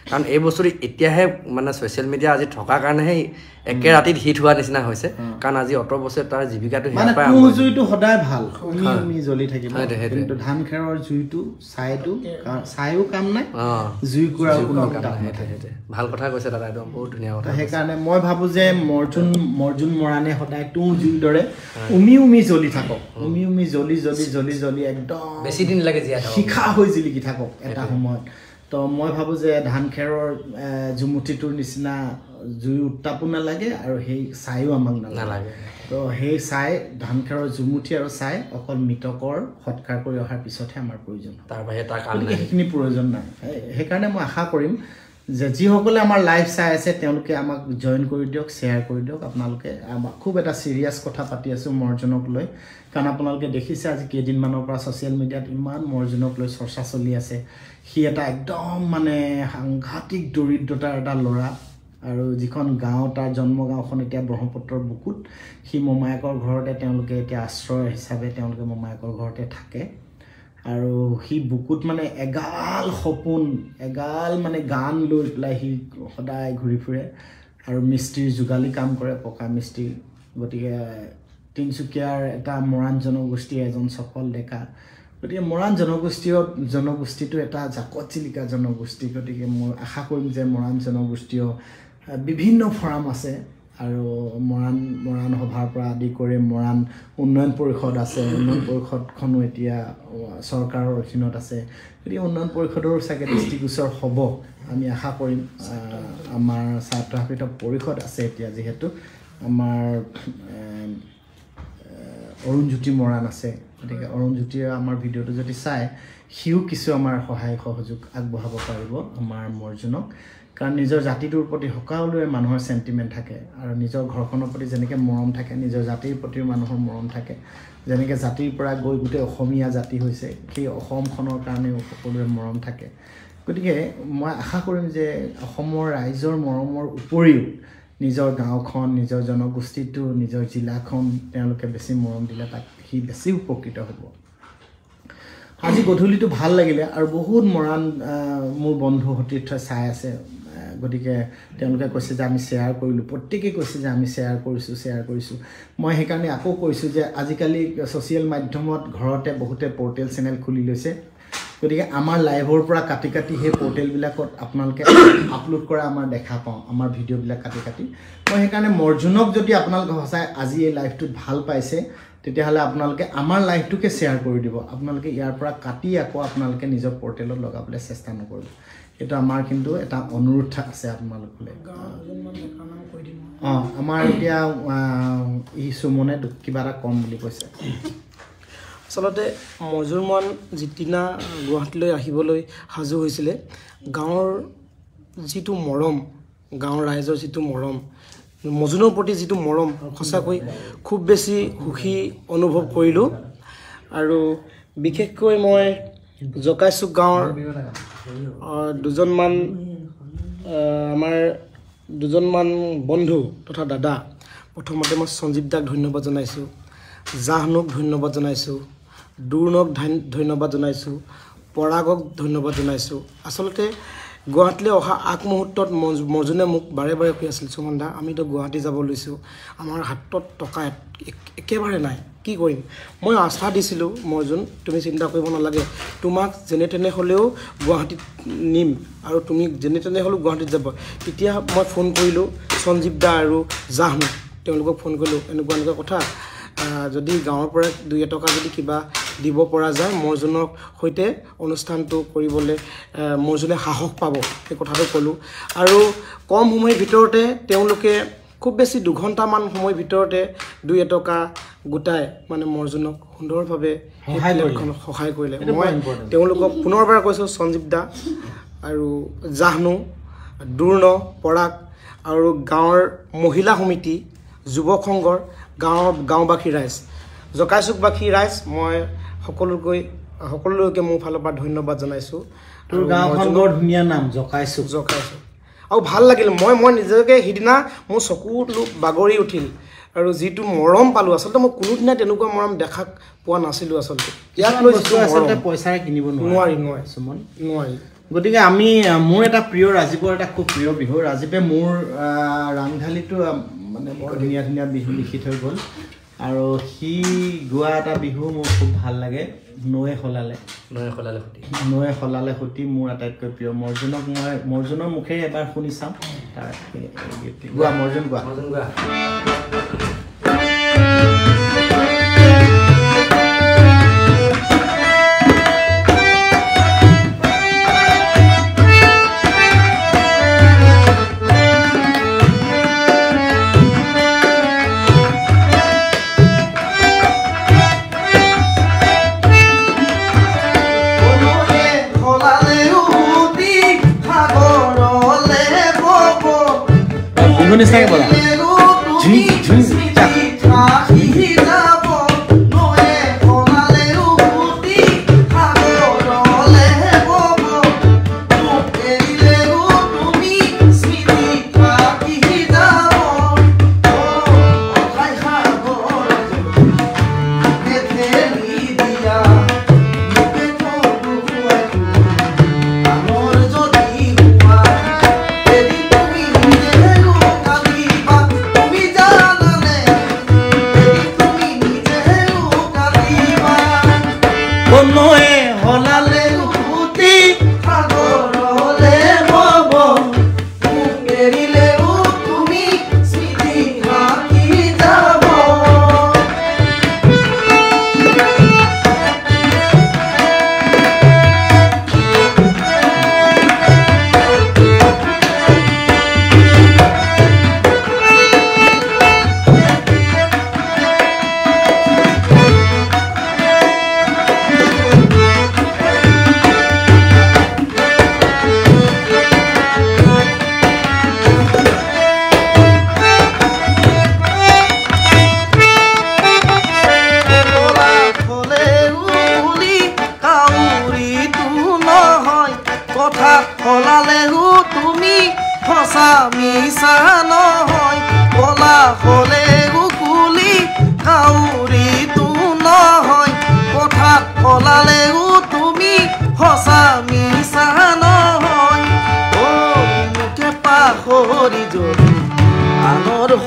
কাৰণ এই বস্তুটো এতিয়াহে মানে ছ'চিয়েল মিডিয়া আজি থকাৰ কাৰণেহে একে ৰাতিত হিট হোৱা নিচিনা হৈছে কাৰণ আজি অত বছৰ তাৰ জীৱিকাটো মানে জুইটো সদায় ভাল আমি জ্বলি থাকিব কিন্তু ধান খেৰৰ জুইটো ছাইও কাম নাই জুই কুৰাও কোনো কাম নাই ভাল কথা কৈছে দাদা একদম বহুত ধুনীয়া কথা সেইকাৰণে মই ভাবোঁ যে মৰ্জুন মৰাণে সদায় জুইৰ দৰে উমি জ্বলি থাকক উমি জ্বলি একদম বেছি দিন লাগে জীয়াই শিখা হৈ জিলিকি থাকক এটা সময়ত তো মই ভাবোঁ যে ধান খেৰৰ জুমুঠিটোৰ নিচিনা জুই উত্তাপো নালাগে আৰু সেই ছাইও আমাক নালাগে তো সেই ছাই ধান খেৰৰ জুমুঠি আৰু ছাই অকল মৃতকৰ সৎকাৰ কৰি অহাৰ পিছতহে আমাৰ প্ৰয়োজন তাৰ বাহিৰে তাৰ সেইখিনি প্ৰয়োজন নাই সেইকাৰণে মই আশা কৰিম যে যিসকলে আমাৰ লাইভ চাই আছে তেওঁলোকে আমাক জইন কৰি দিয়ক শ্বেয়াৰ কৰি দিয়ক আপোনালোকে আমাক খুব এটা চিৰিয়াছ কথা পাতি আছোঁ মৰ্জনক লৈ কাৰণ আপোনালোকে দেখিছে আজি কেইদিনমানৰ পৰা ছ'চিয়েল মিডিয়াত ইমান মৰ্জনক লৈ চৰ্চা চলি আছে সি এটা একদম মানে সাংঘাতিক দৰিদ্ৰতাৰ এটা ল'ৰা আৰু যিখন গাঁও তাৰ জন্মগাঁওখন এতিয়া ব্ৰহ্মপুত্ৰৰ বুকুত সি মোমায়েকৰ ঘৰতে তেওঁলোকে এতিয়া আশ্ৰয় হিচাপে তেওঁলোকে মোমায়েকৰ ঘৰতে থাকে আৰু সি বুকুত মানে এগাল সপোন এগাল মানে গান লৈ পেলাই সি সদায় ঘূৰি ফুৰে আৰু মিস্ত্ৰীৰ যোগালী কাম কৰে পকা মিস্ত্ৰী গতিকে তিনিচুকীয়াৰ এটা মৰাণ জনগোষ্ঠীৰ এজন সফল ডেকা গতিকে মৰাণ জনগোষ্ঠীটো এটা জাকত জিলিকা জনগোষ্ঠী গতিকে মই আশা কৰিম যে মৰাণ জনগোষ্ঠীয় বিভিন্ন ফৰাম আছে আৰু মৰাণ সভাৰ পৰা আদি কৰি মৰাণ উন্নয়ন পৰিষদ আছে উন্নয়ন পৰিষদখনো এতিয়া চৰকাৰৰ অধীনত আছে গতিকে উন্নয়ন পৰিষদৰো চাগে দৃষ্টিগোচৰ হ'ব আমি আশা কৰিম আমাৰ স্বায়ত্তশাসিত পৰিষদ আছে এতিয়া যিহেতু আমাৰ অৰুণজ্যোতি মৰাণ আছে গতিকে অৰুণজ্যোতিয়ে আমাৰ ভিডিঅ'টো যদি চায় সিও কিছু আমাৰ সহায় সহযোগ আগবঢ়াব পাৰিব আমাৰ মৰ্জুনক কাৰণ নিজৰ জাতিটোৰ প্ৰতি সকলোৰে মানুহৰ চেণ্টিমেণ্ট থাকে আৰু নিজৰ ঘৰখনৰ প্ৰতি যেনেকৈ মৰম থাকে নিজৰ জাতিৰ প্ৰতিও মানুহৰ মৰম থাকে যেনেকৈ জাতিৰ পৰা গৈ গোটেই অসমীয়া জাতি হৈছে সেই অসমখনৰ কাৰণেও সকলোৰে মৰম থাকে গতিকে মই আশা কৰিম যে অসমৰ ৰাইজৰ মৰমৰ উপৰিও নিজৰ গাঁওখন নিজৰ জনগোষ্ঠীটো নিজৰ জিলাখন তেওঁলোকে বেছি মৰম দিলে তাক সি বেছি উপকৃত হ'ব আজি গধূলিটো ভাল লাগিলে আৰু বহুত মৰাণ মোৰ বন্ধু সতীৰ্থই চাই আছে গতিকে তেওঁলোকে কৈছে যে আমি শ্বেয়াৰ কৰিলোঁ প্ৰত্যেকেই কৈছে যে আমি শ্বেয়াৰ কৰিছোঁ মই সেইকাৰণে আকৌ কৈছোঁ যে আজিকালি ছ'চিয়েল মাধ্যমত ঘৰতে বহুতে পৰ্টেল চেনেল খুলি লৈছে গতিকে আমাৰ লাইভৰ পৰা কাটি সেই পৰ্টেলবিলাকত আপোনালোকে আপলোড কৰা আমাৰ দেখা পাওঁ আমাৰ ভিডিঅ'বিলাক কাটি মই সেইকাৰণে মৰ্জুনক যদি আপোনালোকে সঁচাই আজি এই লাইভটোত ভাল পাইছে তেতিয়াহ'লে আপোনালোকে আমাৰ লাইভটোকে শ্বেয়াৰ কৰি দিব আপোনালোকে ইয়াৰ পৰা কাটি আকৌ আপোনালোকে নিজৰ পৰ্টেলত লগাবলৈ চেষ্টা নকৰিব এইটো আমাৰ কিন্তু এটা অনুৰোধ আছে আপোনালোকলৈ আমাৰ এতিয়া ই সুমনে কিবা এটা কম বুলি কৈছে আচলতে মজুৰমান যিদিনা গুৱাহাটীলৈ আহিবলৈ সাজু হৈছিলে গাঁৱৰ যিটো মৰম গাঁৱৰ ৰাইজৰ যিটো মৰম মজুনৰ প্ৰতি যিটো মৰম সঁচাকৈ খুব বেছি সুখী অনুভৱ কৰিলোঁ আৰু বিশেষকৈ মই জকাইচুক গাঁৱৰ দুজনমান বন্ধু তথা দাদা প্ৰথমতে মই সঞ্জীৱ দাক ধন্যবাদ জনাইছোঁ জাহনুক ধন্যবাদ জনাইছোঁ দুৰ্ণক ধন্যবাদ জনাইছোঁ পৰাগক ধন্যবাদ জনাইছোঁ আচলতে গুৱাহাটীলৈ অহা আগমুহূৰ্তত মৰ্জুনে মোক বাৰে কৈ আছিল সুমন দা আমিতো গুৱাহাটী যাব লৈছোঁ আমাৰ হাতত টকা একেবাৰে নাই কি কৰিম মই আস্থা দিছিলোঁ মৰ্জুন তুমি চিন্তা কৰিব নালাগে তোমাক যেনে তেনে হ'লেও গুৱাহাটীত নিম আৰু তুমি যেনে তেনে হ'লেও গুৱাহাটীত যাব তেতিয়া মই ফোন কৰিলোঁ সঞ্জীৱ দা আৰু জাহনু তেওঁলোকক ফোন কৰিলোঁ এনেকুৱা কথা যদি গাঁৱৰ পৰা 2 টকা যদি কিবা দিব পৰা যায় মৰ্জুনৰ সৈতে অনুষ্ঠানটো কৰিবলৈ মৰ্জুনে সাহস পাব এই কথাটো ক'লোঁ আৰু কম সময়ৰ ভিতৰতে তেওঁলোকে খুব বেছি 2 ঘণ্টামান সময়ৰ ভিতৰতে 2 টকা গোটাই মানে মৰ্জুনক সুন্দৰভাৱে সহায় কৰিলে মই তেওঁলোকক পুনৰবাৰ কৈছোঁ সঞ্জীৱ দা আৰু জাহনু দুৰ্ণ পৰাগ আৰু গাঁৱৰ মহিলা সমিতি যুৱক সংঘৰ গাঁওবাসী ৰাইজ জকাইচুকবাসী ৰাইজ মই সকলোকে মোৰ ফালৰ পৰা ধন্যবাদ জনাইছোঁ তোৰ গাঁওখন বৰ ধুনীয়া নাম জকাইচুক আৰু ভাল লাগিল মই নিজকে সিদিনা মোৰ চকুত বাগৰি উঠিল আৰু যিটো মৰম পালোঁ আচলতে মই কোনোদিনা তেনেকুৱা মৰম দেখা পোৱা নাছিলোঁ আচলতে ইয়াক লৈ আচলতে পইচাৰে কিনিব নোৱাৰি সুমন নোৱাৰি গতিকে আমি মোৰ এটা প্ৰিয় ৰাজীৱৰ এটা খুব প্ৰিয় বিহু ৰাজীৱে মোৰ ৰাংঢালীটো মানে বৰ ধুনীয়া বিহু লিখি থৈ গ'ল আৰু সি গোৱা এটা বিহু মোৰ খুব ভাল লাগে নৈ সলালে সুতি মোৰ আটাইতকৈ প্ৰিয় মৰ্জুনৰ মুখেৰে এবাৰ শুনি চাম তাৰ গোৱা মৰ্জুন গোৱা নিশ্চয় বলা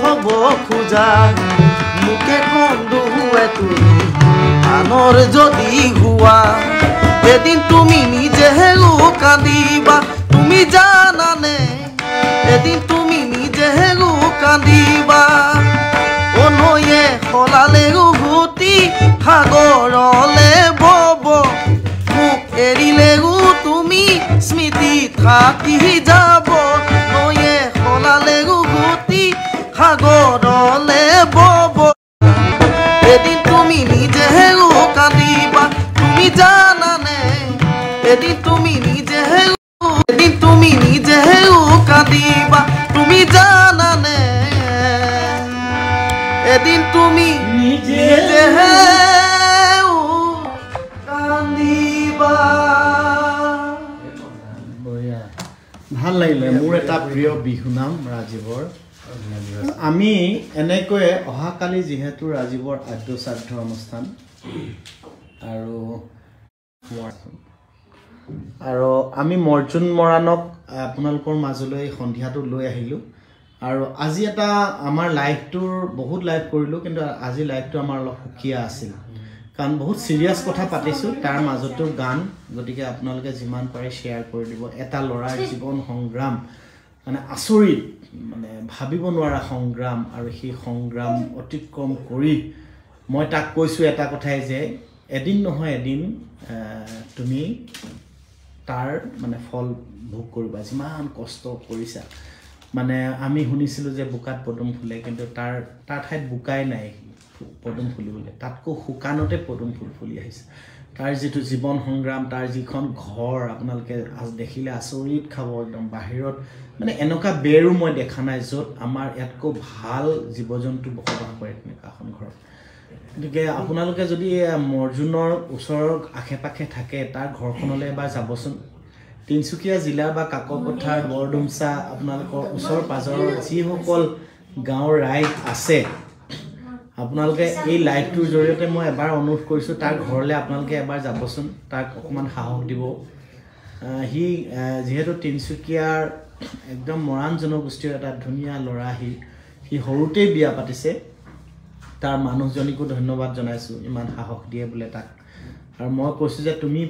হব খোজা মোকে কন্দুৱাই তুমি আনৰ যদি হোৱা এদিন তুমি নিজেও কান্দিবা তুমি জানানে এদিন তুমি নিজেও কান্দিবা অনয়ে সলালেও ঘুটি সাগৰলে বব মোক এৰিলেও তুমি স্মৃতি থাকি যাব নয়ে সলালেও ঘুটি সাগৰলে বব এদিন তুমি নিজেও কান্দিবা তুমি জানানে এদিন তুমি নিজেও কান্দিবা তুমি জানানে এদিন তুমি নিজেও কান্দিবা ভাল লাগিলে মোৰ এটা প্ৰিয় বিহু নাম ৰাজীৱৰ আমি এনেকৈ অহাকালি যিহেতু ৰাজীৱৰ আদ্যশ্ৰাদ্ধ অনুষ্ঠান আৰু আমি মৰ্জুন মৰাণক আপোনালোকৰ মাজলৈ সন্ধিয়াটো লৈ আহিলোঁ আৰু আজি এটা আমাৰ লাইভটোৰ বহুত লাইভ কৰিলোঁ কিন্তু আজি লাইভটো আমাৰ অলপ সুকীয়া আছিল কাৰণ বহুত চিৰিয়াছ কথা পাতিছোঁ তাৰ মাজতো গান গতিকে আপোনালোকে যিমান পাৰে শ্বেয়াৰ কৰি দিব এটা ল'ৰাৰ জীৱন সংগ্ৰাম মানে আচৰিত মানে ভাবিব নোৱাৰা সংগ্ৰাম আৰু সেই সংগ্ৰাম অতিক্ৰম কৰি মই তাক কৈছোঁ এটা কথাই যে এদিন নহয় এদিন তুমি তাৰ মানে ফল ভোগ কৰিবা যিমান কষ্ট কৰিছা মানে আমি শুনিছিলোঁ যে বোকাত পদুম ফুলে কিন্তু তাৰ ঠাইত বোকাই নাই পদুম ফুলিবলৈ তাতকৈ শুকানতে পদুম ফুল ফুলি আহিছে তাৰ যিটো জীৱন সংগ্ৰাম তাৰ যিখন ঘৰ আপোনালোকে দেখিলে আচৰিত খাব একদম বাহিৰত মানে এনেকুৱা বেৰো মই দেখা নাই য'ত আমাৰ ইয়াতকৈ ভাল জীৱ জন্তু বসবাস কৰে তেনেকুৱা এখন ঘৰত গতিকে আপোনালোকে যদি মৰ্জুনৰ ওচৰৰ আশে পাশে থাকে তাৰ ঘৰখনলৈ এবাৰ যাবচোন তিনিচুকীয়া জিলা বা কাকপথাৰ বৰডুমচা আপোনালোকৰ ওচৰ পাজৰৰ যিসকল গাঁৱৰ ৰাইজ আছে আপোনালোকে এই লাইভটোৰ জৰিয়তে মই এবাৰ অনুৰোধ কৰিছোঁ তাৰ ঘৰলৈ আপোনালোকে এবাৰ যাবচোন তাক অকণমান সাহস দিব সি যিহেতু তিনিচুকীয়াৰ একদম মৰাণ জনগোষ্ঠীৰ এটা ধুনীয়া ল'ৰা সি সৰুতেই বিয়া পাতিছে তাৰ মানুহজনীকো ধন্যবাদ জনাইছোঁ ইমান সাহস দিয়ে বোলে তাক আৰু মই কৈছোঁ যে তুমি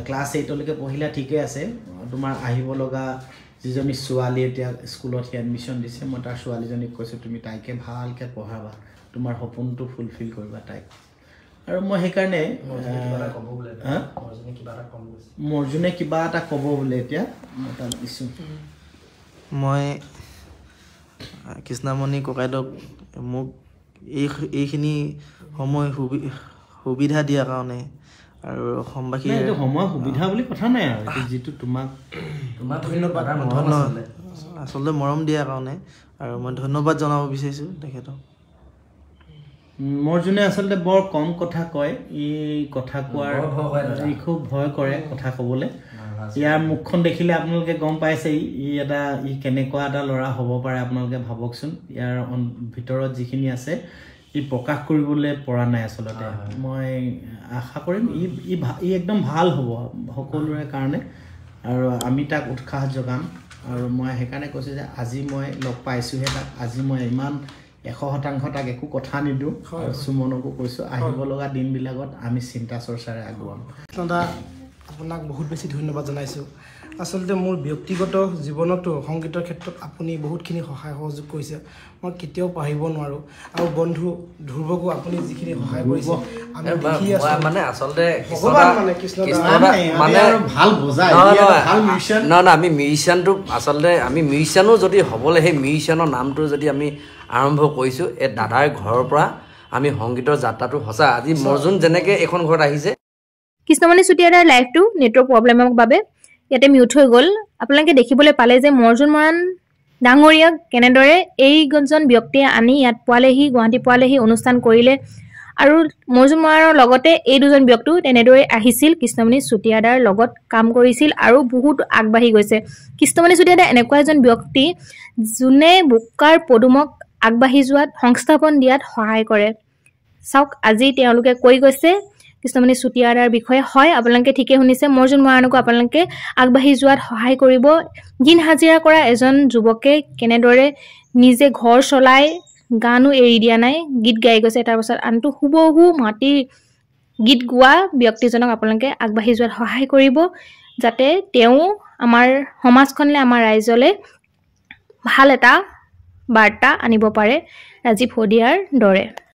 ক্লাছ 8লৈকে পঢ়িলা ঠিকে আছে তোমাৰ আহিব লগা যিজনী ছোৱালী এতিয়া স্কুলত সি এডমিশ্যন দিছে মই তাৰ ছোৱালীজনীক কৈছোঁ তুমি তাইকে ভালকৈ পঢ়াবা তোমাৰ সপোনটো ফুলফিল কৰিবা তাইক আৰু মই সেইকাৰণে মৰ্জুনে কিবা এটা ক'ব বোলে এতিয়া মই তাক দিছোঁ মই কৃষ্ণামণি ককাইদেউক মোক এইখিনি সময় সুবিধা দিয়াৰ কাৰণে আৰু অসমবাসী সময় সুবিধা বুলি কথা নাই আৰু যিটো তোমাক ধন্যবাদ আচলতে মৰম দিয়াৰ কাৰণে আৰু মই ধন্যবাদ জনাব বিচাৰিছোঁ তেখেতক মৰ্জুনে আচলতে বৰ কম কথা কয় ই কথা কোৱাৰ ই খুব ভয় কৰে কথা ক'বলৈ ইয়াৰ মুখখন দেখিলে আপোনালোকে গম পাইছে ই কেনেকুৱা এটা ল'ৰা হ'ব পাৰে আপোনালোকে ভাবকচোন ইয়াৰ ভিতৰত যিখিনি আছে ই প্ৰকাশ কৰিবলৈ পৰা নাই আচলতে মই আশা কৰিম ই একদম ভাল হ'ব সকলোৰে কাৰণে আৰু আমি তাক উৎসাহ যোগাম আৰু মই সেইকাৰণে কৈছোঁ যে আজি মই লগ পাইছোঁহে তাক আজি মই ইমান 100% তাক একো কথা নিদিওঁ সুমনকো কৈছোঁ আহিব লগা দিনবিলাকত আমি চিন্তা চৰ্চাৰে আগুৱাম দাদা আপোনাক বহুত বেছি ধন্যবাদ জনাইছোঁ আচলতে মোৰ ব্যক্তিগত জীৱনতো সংগীতৰ ক্ষেত্ৰত আপুনি বহুতখিনি সহায় সহযোগ কৰিছে মই কেতিয়াও পাহৰিব নোৱাৰোঁ আৰু বন্ধু ধ্ৰুৱকো আপুনি যিখিনি সহায় কৰিছে আমি দেখি আছোঁ মানে আচলতে ভগৱান মানে কৃষ্ণ মানে ভাল বুজাই ভাল মিউজিচিয়ান না আমি মিউজিচিয়ানটো আচলতে আমি মিউজিচিয়ানো যদি হ'বলৈ সেই মিউজিচিয়ানৰ নামটো যদি আমি আৰম্ভ কৰিছোঁ এই দাদাৰ ঘৰৰ পৰা আমি সংগীতৰ যাত্ৰাটো সঁচা আজি মৰ্জুন যেনেকৈ এখন ঘৰত আহিছে কৃষ্ণমণি চুতীয়াদাৰ লাইভটো নেটৱৰ্ক প্ৰব্লেমৰ বাবে ইয়াতে মিউট হৈ গ'ল আপোনালোকে দেখিবলৈ পালে যে মৰ্জুন মৰাণ ডাঙৰীয়াক কেনেদৰে এইজন ব্যক্তিয়ে আনি ইয়াত পোৱালেহি গুৱাহাটী পোৱালেহি অনুষ্ঠান কৰিলে আৰু মৰ্জুন মৰাণৰ লগতে এই দুজন ব্যক্তিও তেনেদৰে আহিছিল কৃষ্ণমণি চুতীয়াদাৰ লগত কাম কৰিছিল আৰু বহুত আগবাঢ়ি গৈছে কৃষ্ণমণি চুতীয়াদা এনেকুৱা এজন ব্যক্তি যোনে বোকাৰ পদুমক আগবাঢ়ি যোৱাত সংস্থাপন দিয়াত সহায় কৰে চাওক আজি তেওঁলোকে কৈ গৈছে কৃষ্ণমণি চুতীয়াদাৰ বিষয়ে হয় আপোনালোকে ঠিকে শুনিছে মৰ্জুন মৰাণকো আপোনালোকে আগবাঢ়ি যোৱাত সহায় কৰিব দিন হাজিৰা কৰা এজন যুৱকে কেনেদৰে নিজে ঘৰ চলাই গানো এৰি দিয়া নাই, গীত গাই গৈছে, তাৰপাছত আনটো হুবহু মাটিৰ গীত গোৱা ব্যক্তিজনক আপোনালোকে আগবাঢ়ি যোৱাত সহায় কৰিব, যাতে তেওঁ আমাৰ সমাজখনলৈ, আমাৰ ৰাইজলৈ ভাল এটা বাৰ্তা আনিব পাৰে ৰাজীৱ শদিয়াৰ দৰে।